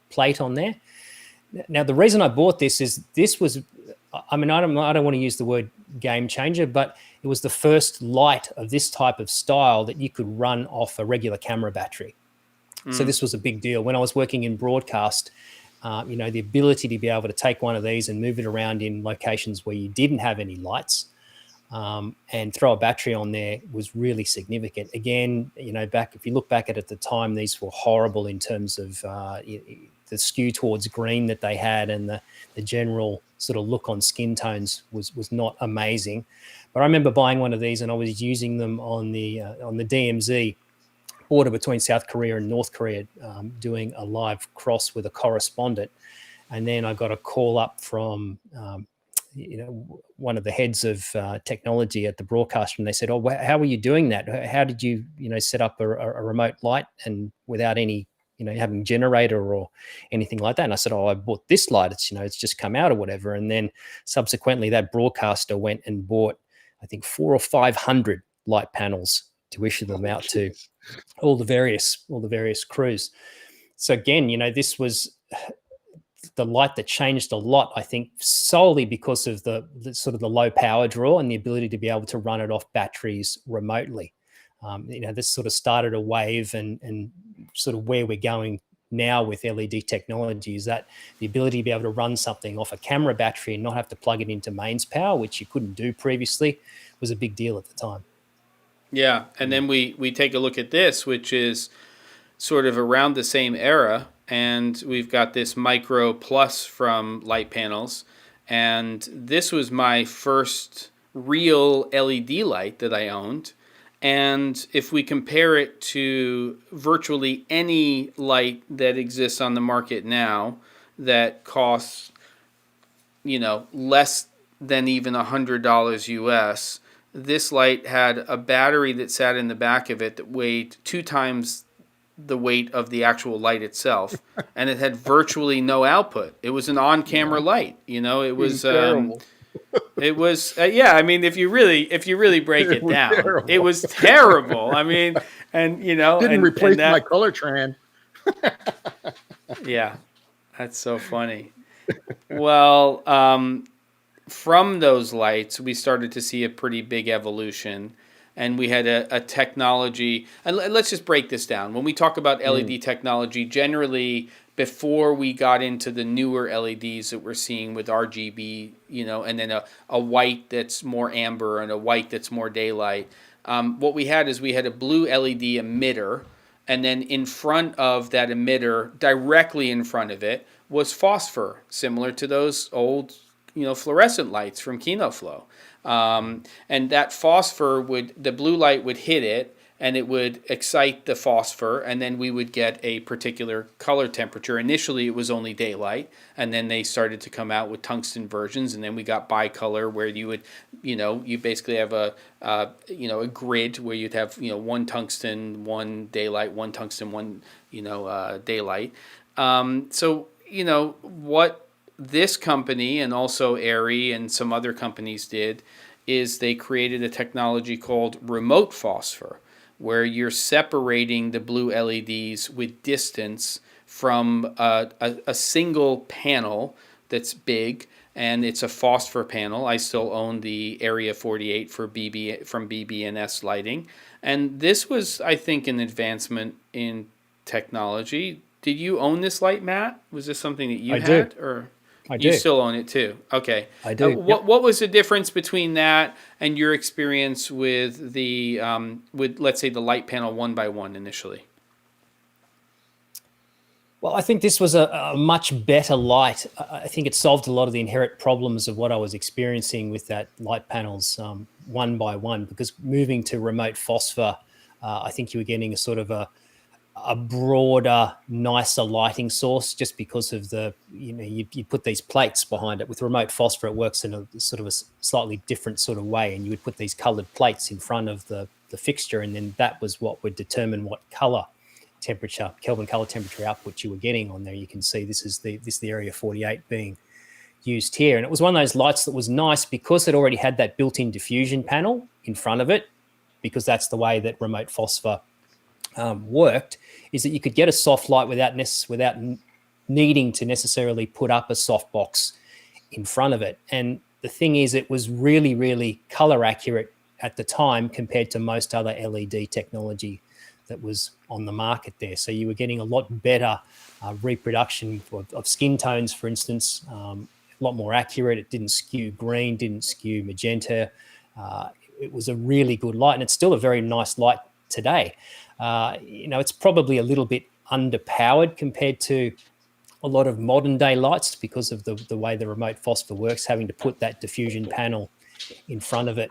plate on there. Now, the reason I bought this is I don't want to use the word game changer, but it was the first light of this type of style that you could run off a regular camera battery. So this was a big deal. When I was working in broadcast, the ability to be able to take one of these and move it around in locations where you didn't have any lights and throw a battery on there was really significant. Again, if you look back at the time, these were horrible in terms of the skew towards green that they had, and the general sort of look on skin tones was not amazing. But I remember buying one of these, and I was using them on the DMZ border between South Korea and North Korea, doing a live cross with a correspondent. And then I got a call up from, one of the heads of technology at the broadcaster, and they said, "Oh, how were you doing that? How did you, set up a remote light and without any, having generator or anything like that?" And I said, "Oh, I bought this light. It's just come out or whatever." And then subsequently, that broadcaster went and bought, I think, 400 or 500 light panels to issue them out to all the various crews. So again, this was the light that changed a lot, I think, solely because of the sort of the low power draw and the ability to be able to run it off batteries remotely. This sort of started a wave, and sort of where we're going now with LED technology is that the ability to be able to run something off a camera battery and not have to plug it into mains power, which you couldn't do previously, was a big deal at the time. Yeah, and then we take a look at this, which is sort of around the same era, and we've got this Micro Plus from Light Panels, and this was my first real LED light that I owned. And if we compare it to virtually any light that exists on the market now that costs, less than even $100 US, this light had a battery that sat in the back of it that weighed 2 times the weight of the actual light itself, and it had virtually no output. It was an on-camera light. It was terrible. It was I mean, if you really break it down, terrible. It was terrible. I mean, and didn't replace my color trend. Yeah, that's so funny. Well, from those lights, we started to see a pretty big evolution. And we had a technology, and let's just break this down. When we talk about LED technology, generally before we got into the newer LEDs that we're seeing with RGB, and then a white that's more amber and a white that's more daylight, what we had is we had a blue LED emitter, and then in front of that emitter, directly in front of it, was phosphor, similar to those old, fluorescent lights from Kino Flo. And that phosphor the blue light would hit it, and it would excite the phosphor, and then we would get a particular color temperature. Initially, it was only daylight, and then they started to come out with tungsten versions, and then we got bicolor, where you would, you basically have a grid where you'd have, one tungsten, one daylight, one tungsten, one, daylight. So, what this company and also ARRI and some other companies did is they created a technology called remote phosphor, where you're separating the blue LEDs with distance from a single panel that's big, and it's a phosphor panel. I still own the Area 48 from BB&S lighting, and this was, I think, an advancement in technology. Did you own this light, Matt? Was this something that you had, or? I do. You still own it too. Okay. I do. What was the difference between that and your experience with the let's say the light panel 1x1 initially? Well, I think this was a much better light. I think it solved a lot of the inherent problems of what I was experiencing with that light panels 1x1, because moving to remote phosphor, I think you were getting a sort of a broader, nicer lighting source, just because of the, you put these plates behind it. With remote phosphor, it works in a sort of a slightly different sort of way, and you would put these colored plates in front of the fixture, and then that was what would determine what color temperature, Kelvin color temperature output you were getting on there. You can see this is the Area 48 being used here, and it was one of those lights that was nice because it already had that built-in diffusion panel in front of it, because that's the way that remote phosphor worked, is that you could get a soft light without needing to necessarily put up a soft box in front of it. And the thing is, it was really, really color accurate at the time compared to most other LED technology that was on the market there. So you were getting a lot better reproduction of skin tones, for instance, a lot more accurate. It didn't skew green, didn't skew magenta. It was a really good light, and it's still a very nice light today. It's probably a little bit underpowered compared to a lot of modern day lights because of the way the remote phosphor works, having to put that diffusion panel in front of it.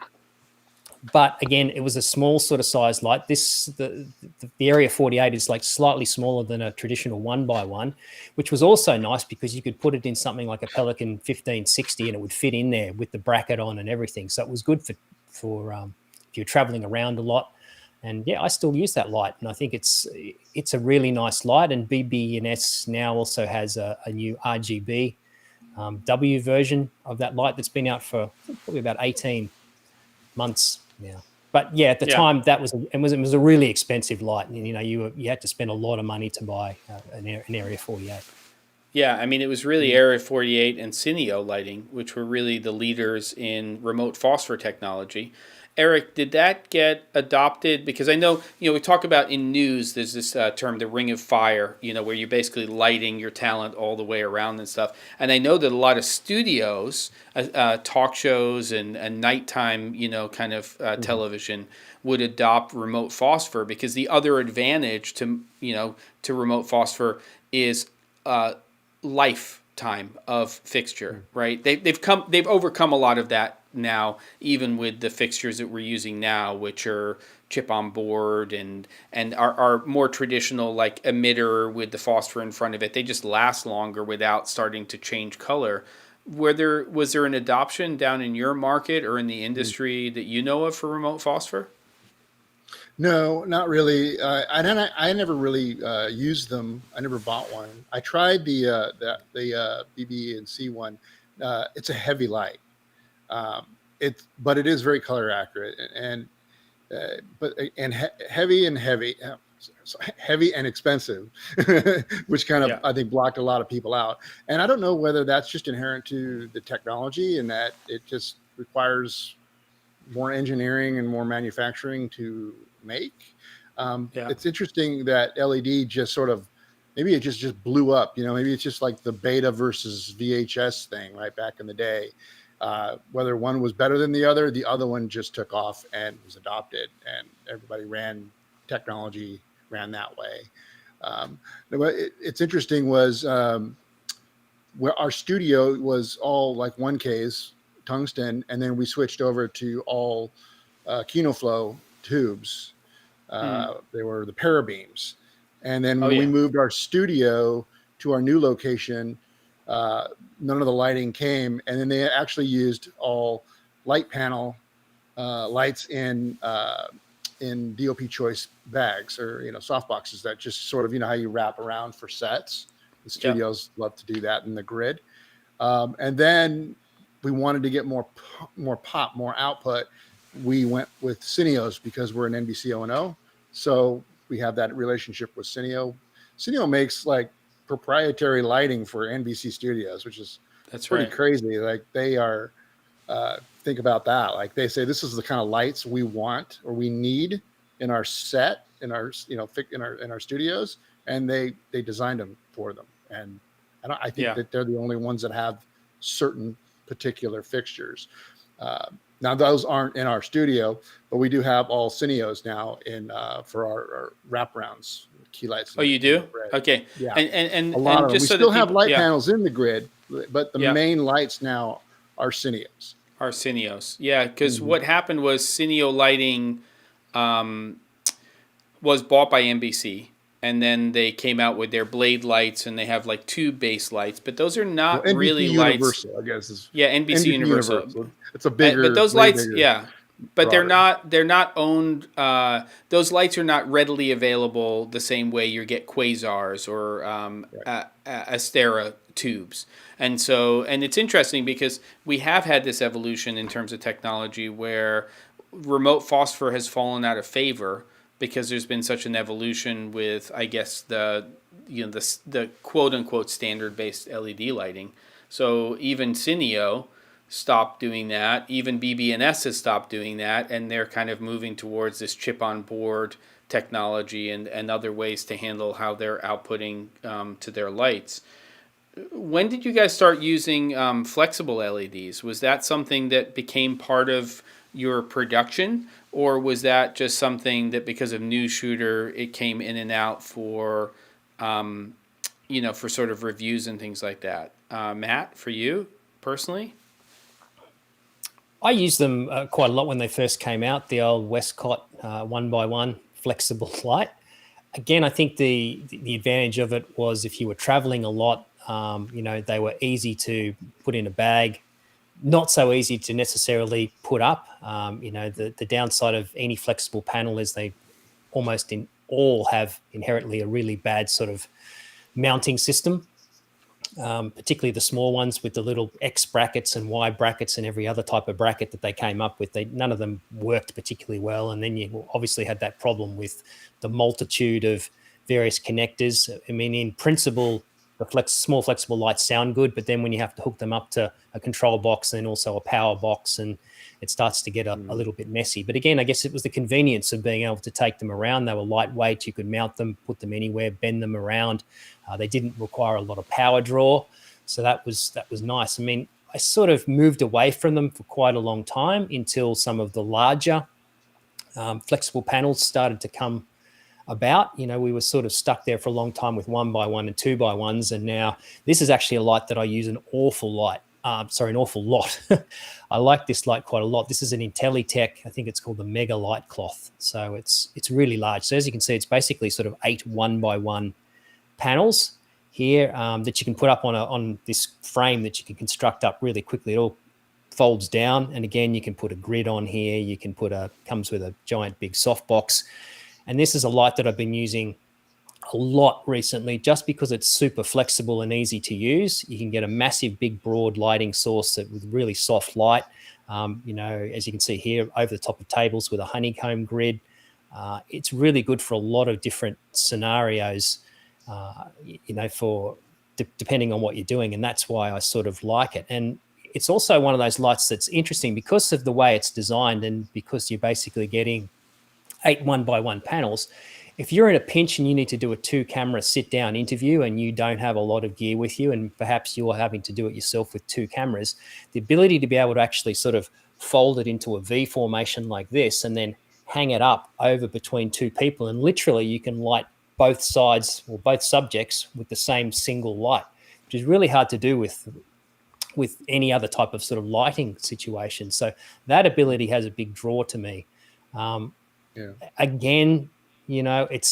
But again, it was a small sort of size light. The Area 48 is like slightly smaller than a traditional 1x1, which was also nice because you could put it in something like a Pelican 1560 and it would fit in there with the bracket on and everything. So it was good for if you're traveling around a lot. And yeah, I still use that light, and I think it's a really nice light. And BB&S now also has a new RGB W version of that light that's been out for probably about 18 months now. But yeah, at the time it was a really expensive light. You had to spend a lot of money to buy an Area 48. Yeah, I mean, it was really Area 48 and Cineo lighting, which were really the leaders in remote phosphor technology. Eric, did that get adopted? Because I know, we talk about in news, there's this term, the ring of fire, where you're basically lighting your talent all the way around and stuff. And I know that a lot of studios, talk shows and nighttime, kind of television would adopt remote phosphor, because the other advantage to remote phosphor is lifetime of fixture, right? They've overcome a lot of that now, even with the fixtures that we're using now, which are chip on board and are more traditional, like emitter with the phosphor in front of it. They just last longer without starting to change color. Was there an adoption down in your market or in the industry that you know of for remote phosphor? No, not really. I never really used them. I never bought one. I tried the BB&C one. It's a heavy light. But it is very color accurate, and heavy. heavy and expensive, which kind of, I think, blocked a lot of people out. And I don't know whether that's just inherent to the technology and that it just requires more engineering and more manufacturing to make. It's interesting that LED just sort of, maybe it just blew up, maybe it's just like the beta versus VHS thing right back in the day. Whether one was better than the other one just took off and was adopted, and everybody technology ran that way. It's interesting was where our studio was all like 1Ks, tungsten, and then we switched over to all Kino Flo tubes. They were the parabeams. And then when we moved our studio to our new location, none of the lighting came. And then they actually used all light panel lights in DOP choice bags, or soft boxes that just sort of how you wrap around for sets. The studios love to do that in the grid. And then we wanted to get more pop, more output. We went with Cineos because we're an NBC O&O. So we have that relationship with Cineo. Cineo makes like proprietary lighting for NBC studios, which is pretty crazy. Like they are, think about that. Like they say, this is the kind of lights we want or we need in our set, in our, in our studios, and they designed them for them. And I think that they're the only ones that have certain particular fixtures. Now those aren't in our studio, but we do have all Cineos now in for our wraparounds, key lights. Oh, you do? Okay. Yeah. And a lot of them. We still have light panels in the grid, but the main lights now are Cineos. Yeah, because what happened was Cineo lighting was bought by NBC. And then they came out with their blade lights, and they have like tube-based lights, but those are not really lights. I guess is NBC Universal. It's a bigger, but those lights, bigger, but broader. They're not owned. Those lights are not readily available the same way you get quasars or Astera tubes, and it's interesting because we have had this evolution in terms of technology where remote phosphor has fallen out of favor, because there's been such an evolution with, I guess, the quote unquote standard based LED lighting. So even Cineo stopped doing that. Even BB&S has stopped doing that, and they're kind of moving towards this chip on board technology and other ways to handle how they're outputting to their lights. When did you guys start using flexible LEDs? Was that something that became part of your production? Or was that just something that because of Newsshooter, it came in and out for, for sort of reviews and things like that? Matt, for you personally? I used them quite a lot when they first came out, the old Westcott 1x1 flexible light. Again, I think the advantage of it was if you were traveling a lot, they were easy to put in a bag. Not so easy to necessarily put up. The downside of any flexible panel is they almost all have inherently a really bad sort of mounting system, particularly the small ones with the little X brackets and Y brackets and every other type of bracket that they came up with. None of them worked particularly well. And then you obviously had that problem with the multitude of various connectors. I mean, in principle, the small flexible lights sound good, but then when you have to hook them up to a control box and also a power box, and it starts to get a little bit messy. But again, I guess it was the convenience of being able to take them around. They were lightweight. You could mount them, put them anywhere, bend them around. They didn't require a lot of power draw. So that was nice. I mean, I sort of moved away from them for quite a long time until some of the larger flexible panels started to come about. We were sort of stuck there for a long time with 1x1 and 2x1s, and now this is actually a light that I use an awful lot. I like this light quite a lot. This is an IntelliTech, I think it's called the Mega Light Cloth. So it's really large. So as you can see, it's basically sort of 8 1x1 panels here that you can put up on this frame that you can construct up really quickly. It all folds down, and again, you can put a grid on here. You can comes with a giant big softbox. And this is a light that I've been using a lot recently just because it's super flexible and easy to use. You can get a massive, big, broad lighting source with really soft light. As you can see here, over the top of tables with a honeycomb grid. It's really good for a lot of different scenarios, for depending on what you're doing. And that's why I sort of like it. And it's also one of those lights that's interesting because of the way it's designed and because you're basically getting 8 1x1 panels. If you're in a pinch and you need to do a 2-camera sit-down interview and you don't have a lot of gear with you, and perhaps you're having to do it yourself with 2 cameras, the ability to be able to actually sort of fold it into a V formation like this and then hang it up over between 2 people, and literally you can light both sides or both subjects with the same single light, which is really hard to do with any other type of sort of lighting situation. So that ability has a big draw to me. Again, it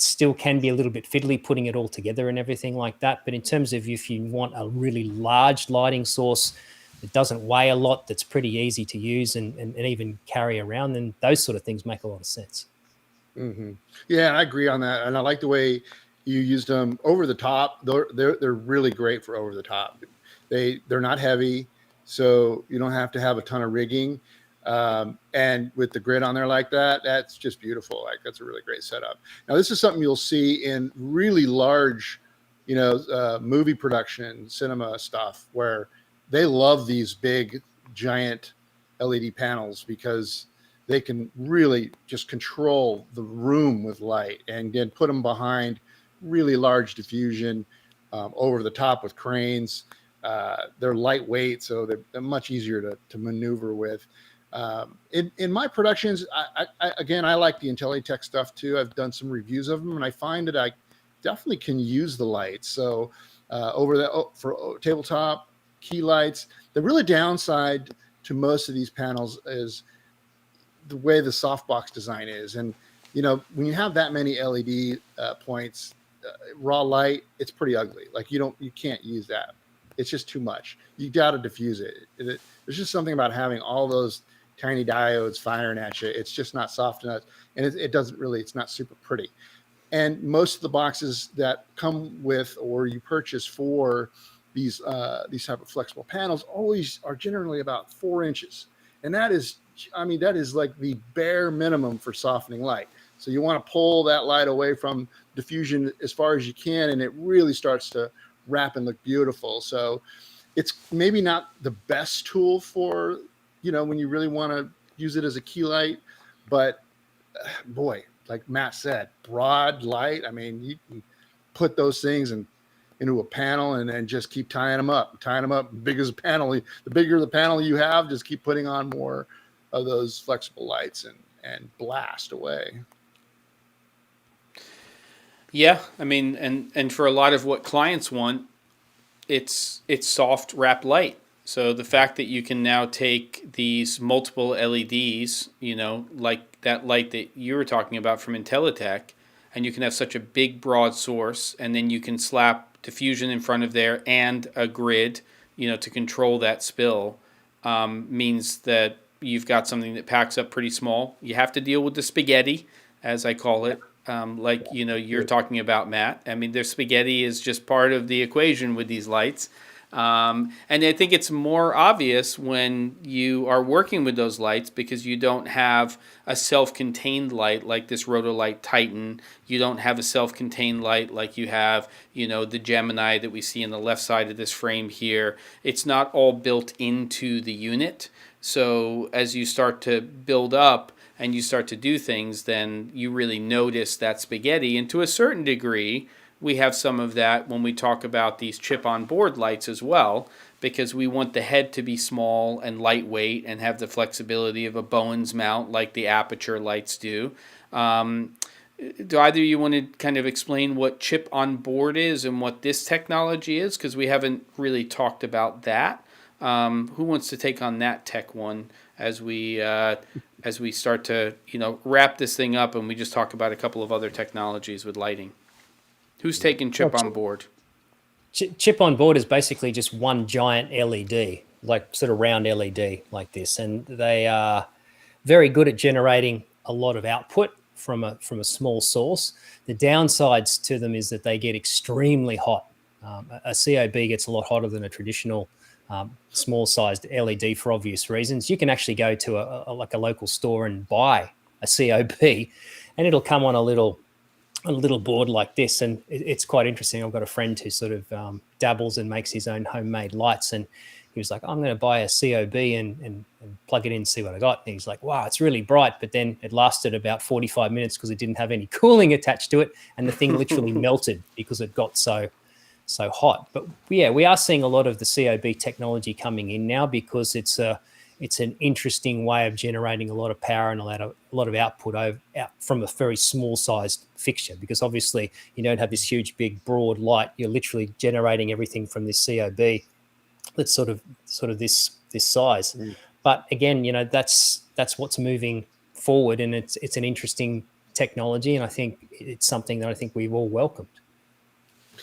still can be a little bit fiddly putting it all together and everything like that. But in terms of if you want a really large lighting source that doesn't weigh a lot, that's pretty easy to use and even carry around, then those sort of things make a lot of sense. Mm-hmm. Yeah, I agree on that. And I like the way you used them over the top. They're really great for over the top. They're not heavy, so you don't have to have a ton of rigging. And with the grid on there like that, that's just beautiful. Like, that's a really great setup. Now, this is something you'll see in really large, movie production, cinema stuff, where they love these big, giant LED panels because they can really just control the room with light and then put them behind really large diffusion, over the top with cranes. They're lightweight, so they're much easier to maneuver with. In my productions, I like the IntelliTech stuff too. I've done some reviews of them, and I find that I definitely can use the lights. So for tabletop key lights, the really downside to most of these panels is the way the softbox design is. And when you have that many LED points, raw light, it's pretty ugly. Like you can't use that. It's just too much. You got to diffuse it. There's just something about having all those tiny diodes firing at you. It's just not soft enough, and it's not super pretty. And most of the boxes that come with or you purchase for these type of flexible panels always are generally about 4 inches, and that is like the bare minimum for softening light. So you want to pull that light away from diffusion as far as you can, and it really starts to wrap and look beautiful. So it's maybe not the best tool for when you really want to use it as a key light, but boy, like Matt said, broad light. I mean, you can put those things into a panel and then just keep tying them up. Big as a panel, the bigger the panel you have, just keep putting on more of those flexible lights and blast away. Yeah, I mean, and for a lot of what clients want, it's soft wrap light. So the fact that you can now take these multiple LEDs, like that light that you were talking about from IntelliTech, and you can have such a big broad source, and then you can slap diffusion in front of there and a grid, to control that spill, means that you've got something that packs up pretty small. You have to deal with the spaghetti, as I call it. You're talking about, Matt. I mean, their spaghetti is just part of the equation with these lights. And I think it's more obvious when you are working with those lights because you don't have a self-contained light like this Rotolight Titan. You don't have a self-contained light like you have, the Gemini that we see on the left side of this frame here. It's not all built into the unit. So as you start to build up and you start to do things, then you really notice that spaghetti. And to a certain degree, we have some of that when we talk about these chip-on-board lights as well, because we want the head to be small and lightweight and have the flexibility of a Bowens mount like the Aperture lights do. Do either of you want to kind of explain what chip-on-board is and what this technology is? Because we haven't really talked about that. Who wants to take on that tech one as we start to wrap this thing up and we just talk about a couple of other technologies with lighting? Who's taking chip on board? Chip on board is basically just one giant LED, like sort of round LED like this, and they are very good at generating a lot of output from a small source. The downsides to them is that they get extremely hot. A COB gets a lot hotter than a traditional small-sized LED for obvious reasons. You can actually go to a local store and buy a COB, and it'll come on a little board like this, and it's quite interesting. I've got a friend who sort of dabbles and makes his own homemade lights, and he was like, I'm going to buy a COB and plug it in and see what I got. And he's like, wow, it's really bright. But then it lasted about 45 minutes because it didn't have any cooling attached to it. And the thing literally melted because it got so hot. But yeah, we are seeing a lot of the COB technology coming in now because it's an interesting way of generating a lot of power and a lot of output out from a very small sized fixture, because obviously you don't have this huge, big, broad light. You're literally generating everything from this COB that's sort of this size. But again, that's what's moving forward, and it's an interesting technology, and I think it's something that I think we've all welcomed.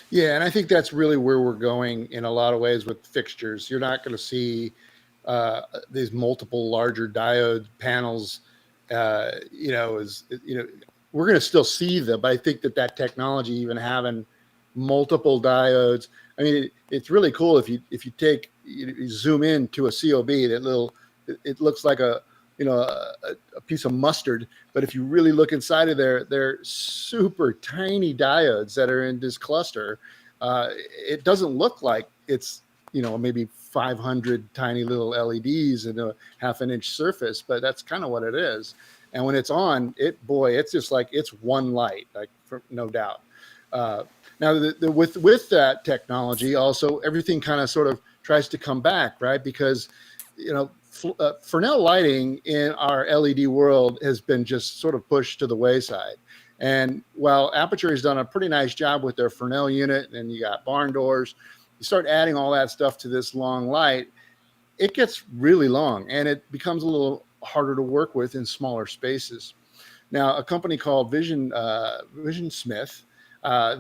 Yeah, and I think that's really where we're going in a lot of ways with fixtures. You're not going to see these multiple larger diode panels. We're going to still see them, but I think that technology, even having multiple diodes, I mean, it's really cool if you you zoom in to a COB, it looks like a piece of mustard, but if you really look inside of there, they're super tiny diodes that are in this cluster. It doesn't look like it's maybe 500 tiny little LEDs in a half an inch surface, but that's kind of what it is. And when it's on, it's just like it's one light, like no doubt. Now, with that technology, also everything kind of sort of tries to come back, right? Because Fresnel lighting in our LED world has been just sort of pushed to the wayside. And while Aperture has done a pretty nice job with their Fresnel unit, and you got barn doors, you start adding all that stuff to this long light, it gets really long, and it becomes a little harder to work with in smaller spaces. Now, a company called Vision Smith,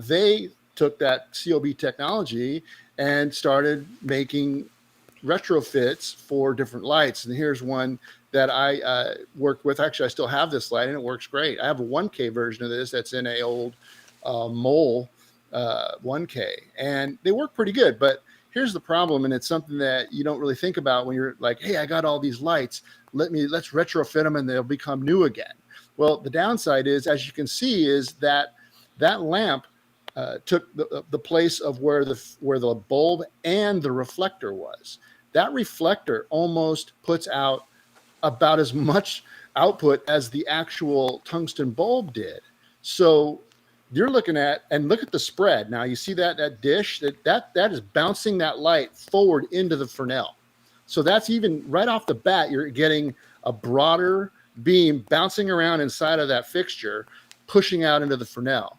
they took that COB technology and started making retrofits for different lights. And here's one that I worked with. Actually, I still have this light, and it works great. I have a 1K version of this that's in a old Mole 1K, and they work pretty good. But here's the problem, and it's something that you don't really think about when you're like, hey, I got all these lights. Let's retrofit them, and they'll become new again. Well, the downside is, as you can see, is that lamp took the place of where the bulb and the reflector was. That reflector almost puts out about as much output as the actual tungsten bulb did. So you're looking at, and look at the spread. Now you see that dish that is bouncing that light forward into the Fresnel. So that's even right off the bat, you're getting a broader beam bouncing around inside of that fixture, pushing out into the Fresnel,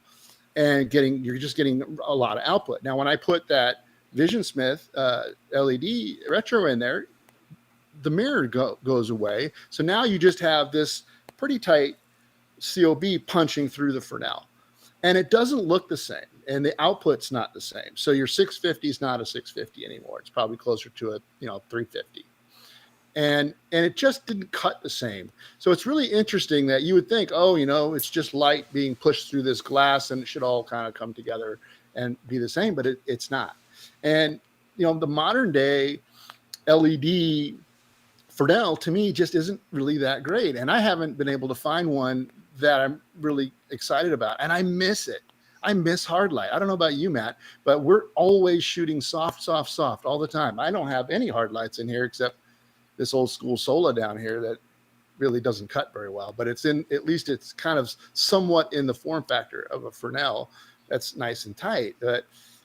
and you're just getting a lot of output. Now, when I put that Vision Smith LED retro in there, the mirror goes away. So now you just have this pretty tight COB punching through the Fresnel, and it doesn't look the same, and the output's not the same. So your 650 is not a 650 anymore. It's probably closer to a 350. And it just didn't cut the same. So it's really interesting that you would think, it's just light being pushed through this glass and it should all kind of come together and be the same, but it's not. And, the modern day LED Fresnel to me just isn't really that great. And I haven't been able to find one that I'm really excited about. And I miss it. I miss hard light. I don't know about you, Matt, but we're always shooting soft all the time. I don't have any hard lights in here except this old school Sola down here that really doesn't cut very well, but at least it's kind of somewhat in the form factor of a Fresnel that's nice and tight. But,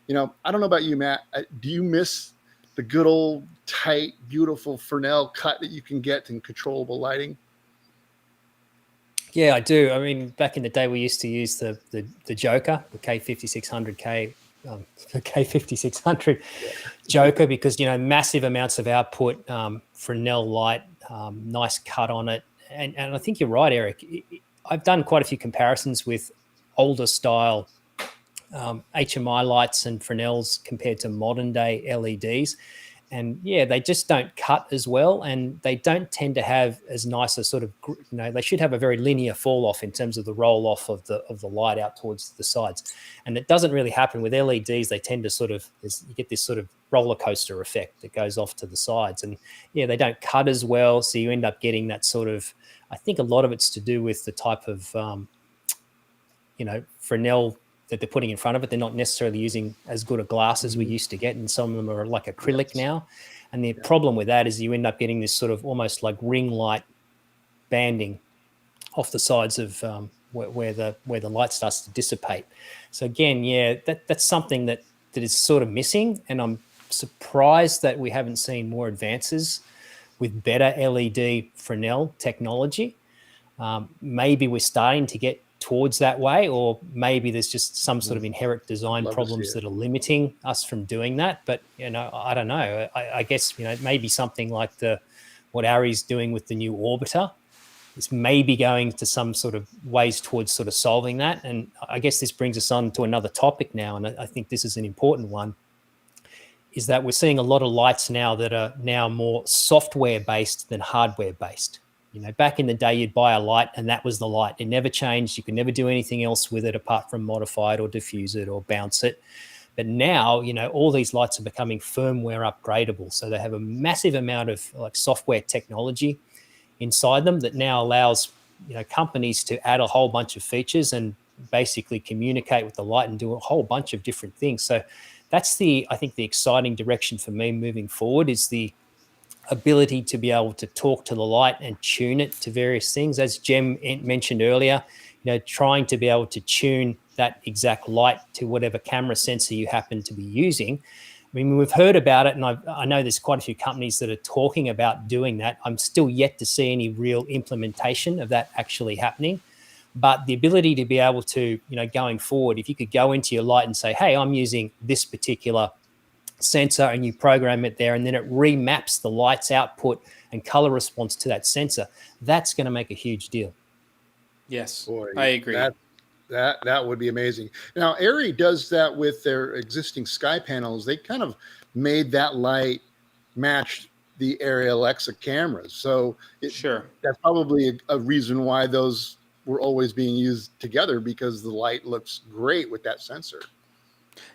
I don't know about you, Matt. Do you miss the good old tight, beautiful Fresnel cut that you can get in controllable lighting? Yeah, I do. I mean, back in the day, we used to use the Joker, the K5600K. K5600 Joker, because massive amounts of output, Fresnel light, nice cut on it, and I think you're right, Eric. I've done quite a few comparisons with older style HMI lights and Fresnels compared to modern day LEDs, and they just don't cut as well, and they don't tend to have as nice a sort of, they should have a very linear fall off in terms of the roll off of the light out towards the sides, and it doesn't really happen with LEDs. They tend to sort of, you get this sort of roller coaster effect that goes off to the sides, and they don't cut as well, so you end up getting that sort of, I think a lot of it's to do with the type of Fresnel that they're putting in front of it. They're not necessarily using as good a glass as we used to get, and some of them are like acrylic now. And the problem with that is you end up getting this sort of almost like ring light banding off the sides of where the light starts to dissipate. So again, that's something that is sort of missing, and I'm surprised that we haven't seen more advances with better LED Fresnel technology. Maybe we're starting to get towards that way, or maybe there's just some sort of inherent design problems that are limiting us from doing that. But I don't know. I guess maybe something like what Ari's doing with the new orbiter is maybe going to some sort of ways towards sort of solving that. And I guess this brings us on to another topic now, and I think this is an important one, is that we're seeing a lot of lights now that are now more software based than hardware based. Back in the day, you'd buy a light and that was the light. It never changed. You could never do anything else with it apart from modify it or diffuse it or bounce it. But now, all these lights are becoming firmware upgradable. So they have a massive amount of like software technology inside them that now allows, companies to add a whole bunch of features and basically communicate with the light and do a whole bunch of different things. So that's I think the exciting direction for me moving forward, is the ability to be able to talk to the light and tune it to various things. As Jem mentioned earlier, trying to be able to tune that exact light to whatever camera sensor you happen to be using. I mean, we've heard about it, and I know there's quite a few companies that are talking about doing that. I'm still yet to see any real implementation of that actually happening. But the ability to be able to, going forward, if you could go into your light and say, hey, I'm using this particular sensor, and you program it there, and then it remaps the light's output and color response to that sensor, that's going to make a huge deal. Yes, boy, I agree. That would be amazing. Now, Arri does that with their existing sky panels. They kind of made that light match the Arri Alexa cameras. So that's probably a reason why those were always being used together, because the light looks great with that sensor.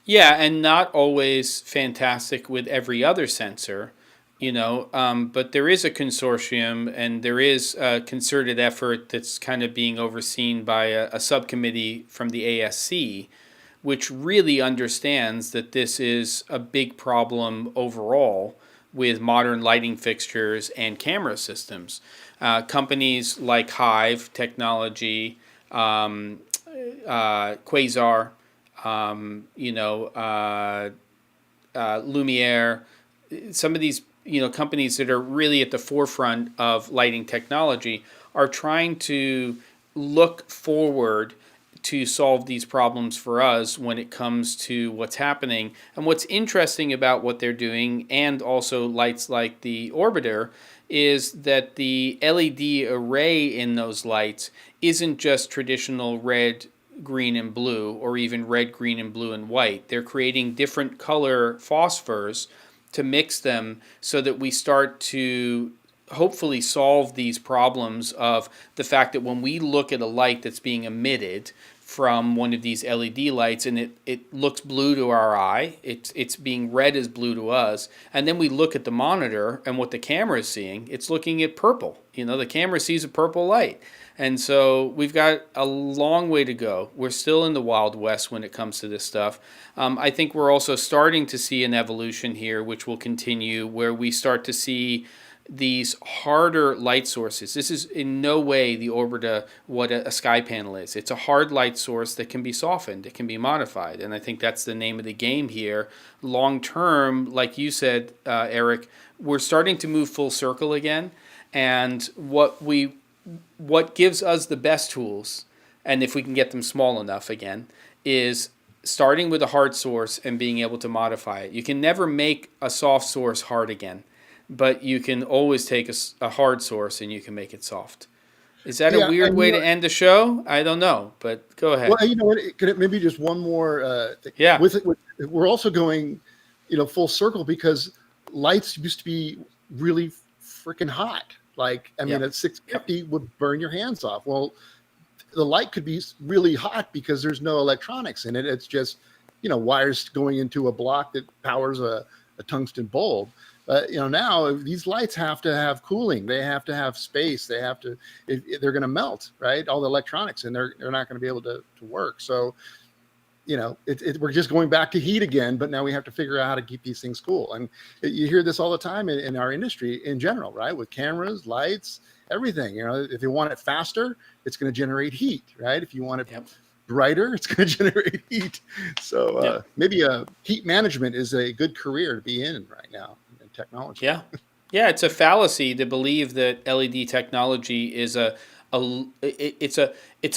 Yeah, and not always fantastic with every other sensor, but there is a consortium and there is a concerted effort that's kind of being overseen by a subcommittee from the ASC, which really understands that this is a big problem overall with modern lighting fixtures and camera systems. Companies like Hive Technology, Quasar, Lumiere, some of these, companies that are really at the forefront of lighting technology are trying to look forward to solve these problems for us when it comes to what's happening. And what's interesting about what they're doing, and also lights like the Orbiter, is that the LED array in those lights isn't just traditional red, green, and blue, or even red, green, and blue and white. They're creating different color phosphors to mix them so that we start to hopefully solve these problems of the fact that when we look at a light that's being emitted from one of these LED lights and it looks blue to our eye, it's being read as blue to us, and then we look at the monitor and what the camera is seeing, it's looking at purple. The camera sees a purple light. And so we've got a long way to go. We're still in the Wild West when it comes to this stuff. I think we're also starting to see an evolution here, which will continue, where we start to see these harder light sources. This is in no way the Orbiter what a sky panel is. It's a hard light source that can be softened. It can be modified. And I think that's the name of the game here. Long term, like you said, Erik, we're starting to move full circle again. And what gives us the best tools, and if we can get them small enough again, is starting with a hard source and being able to modify it. You can never make a soft source hard again, but you can always take a hard source and you can make it soft. Is that a weird way to end the show? I don't know, but go ahead. Well, what? Could it maybe just one more thing? Yeah. We're also going, full circle, because lights used to be really freaking hot. Like, I mean, Yep. at 650 would burn your hands off. Well, the light could be really hot because there's no electronics in it. It's just, wires going into a block that powers a tungsten bulb. But now these lights have to have cooling. They have to have space. They have to. They're going to melt, right? All the electronics, and they're not going to be able to work. So, we're just going back to heat again. But now we have to figure out how to keep these things cool. And you hear this all the time in our industry in general, right? With cameras, lights, everything. If you want it faster, it's going to generate heat, right? If you want it brighter, it's going to generate heat. So maybe heat management is a good career to be in right now in technology. Yeah, it's a fallacy to believe that LED technology is it's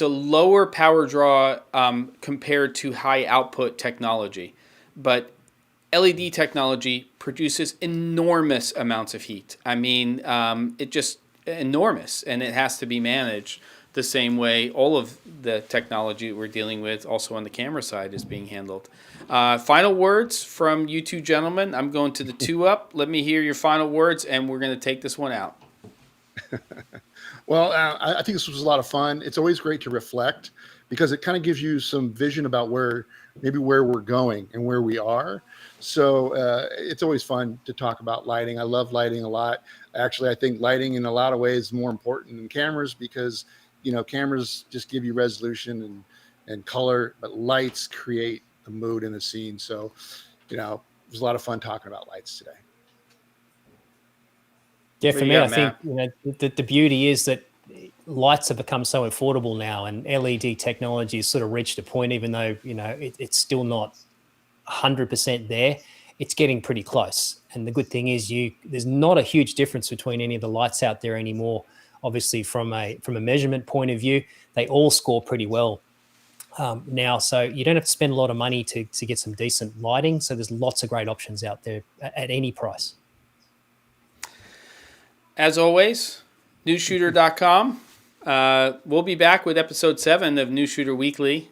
a lower power draw compared to high output technology, but LED technology produces enormous amounts of heat. I mean, it just enormous, and it has to be managed the same way all of the technology we're dealing with, also on the camera side, is being handled. Final words from you two gentlemen. I'm going to the 2-up. Let me hear your final words, and we're going to take this one out. Well, I think this was a lot of fun. It's always great to reflect because it kind of gives you some vision about where we're going and where we are. So it's always fun to talk about lighting. I love lighting a lot. Actually, I think lighting in a lot of ways is more important than cameras because, cameras just give you resolution and color, but lights create the mood in the scene. So, it was a lot of fun talking about lights today. Yeah, for me, I think the beauty is that lights have become so affordable now, and LED technology has sort of reached a point, even though it's still not 100% there. It's getting pretty close, and the good thing is there's not a huge difference between any of the lights out there anymore. Obviously, from a measurement point of view, they all score pretty well now, so you don't have to spend a lot of money to get some decent lighting. So there's lots of great options out there at any price. As always, newsshooter.com. We'll be back with episode 7 of Newsshooter Weekly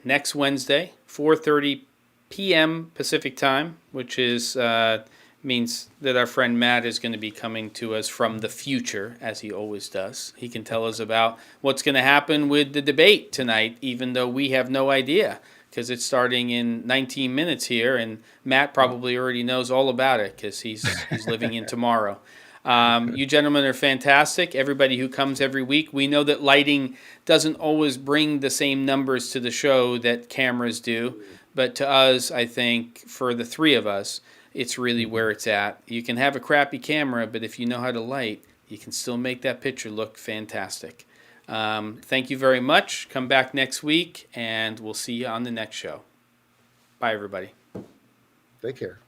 next Wednesday, 4:30 p.m. Pacific time, which is means that our friend Matt is going to be coming to us from the future, as he always does. He can tell us about what's going to happen with the debate tonight, even though we have no idea, because it's starting in 19 minutes here, and Matt probably already knows all about it because he's living in tomorrow. You gentlemen are fantastic. Everybody who comes every week, we know that lighting doesn't always bring the same numbers to the show that cameras do, but to us, I think, for the three of us, it's really where it's at. You can have a crappy camera, but if you know how to light, you can still make that picture look fantastic. Thank you very much. Come back next week, and we'll see you on the next show. Bye, everybody. Take care.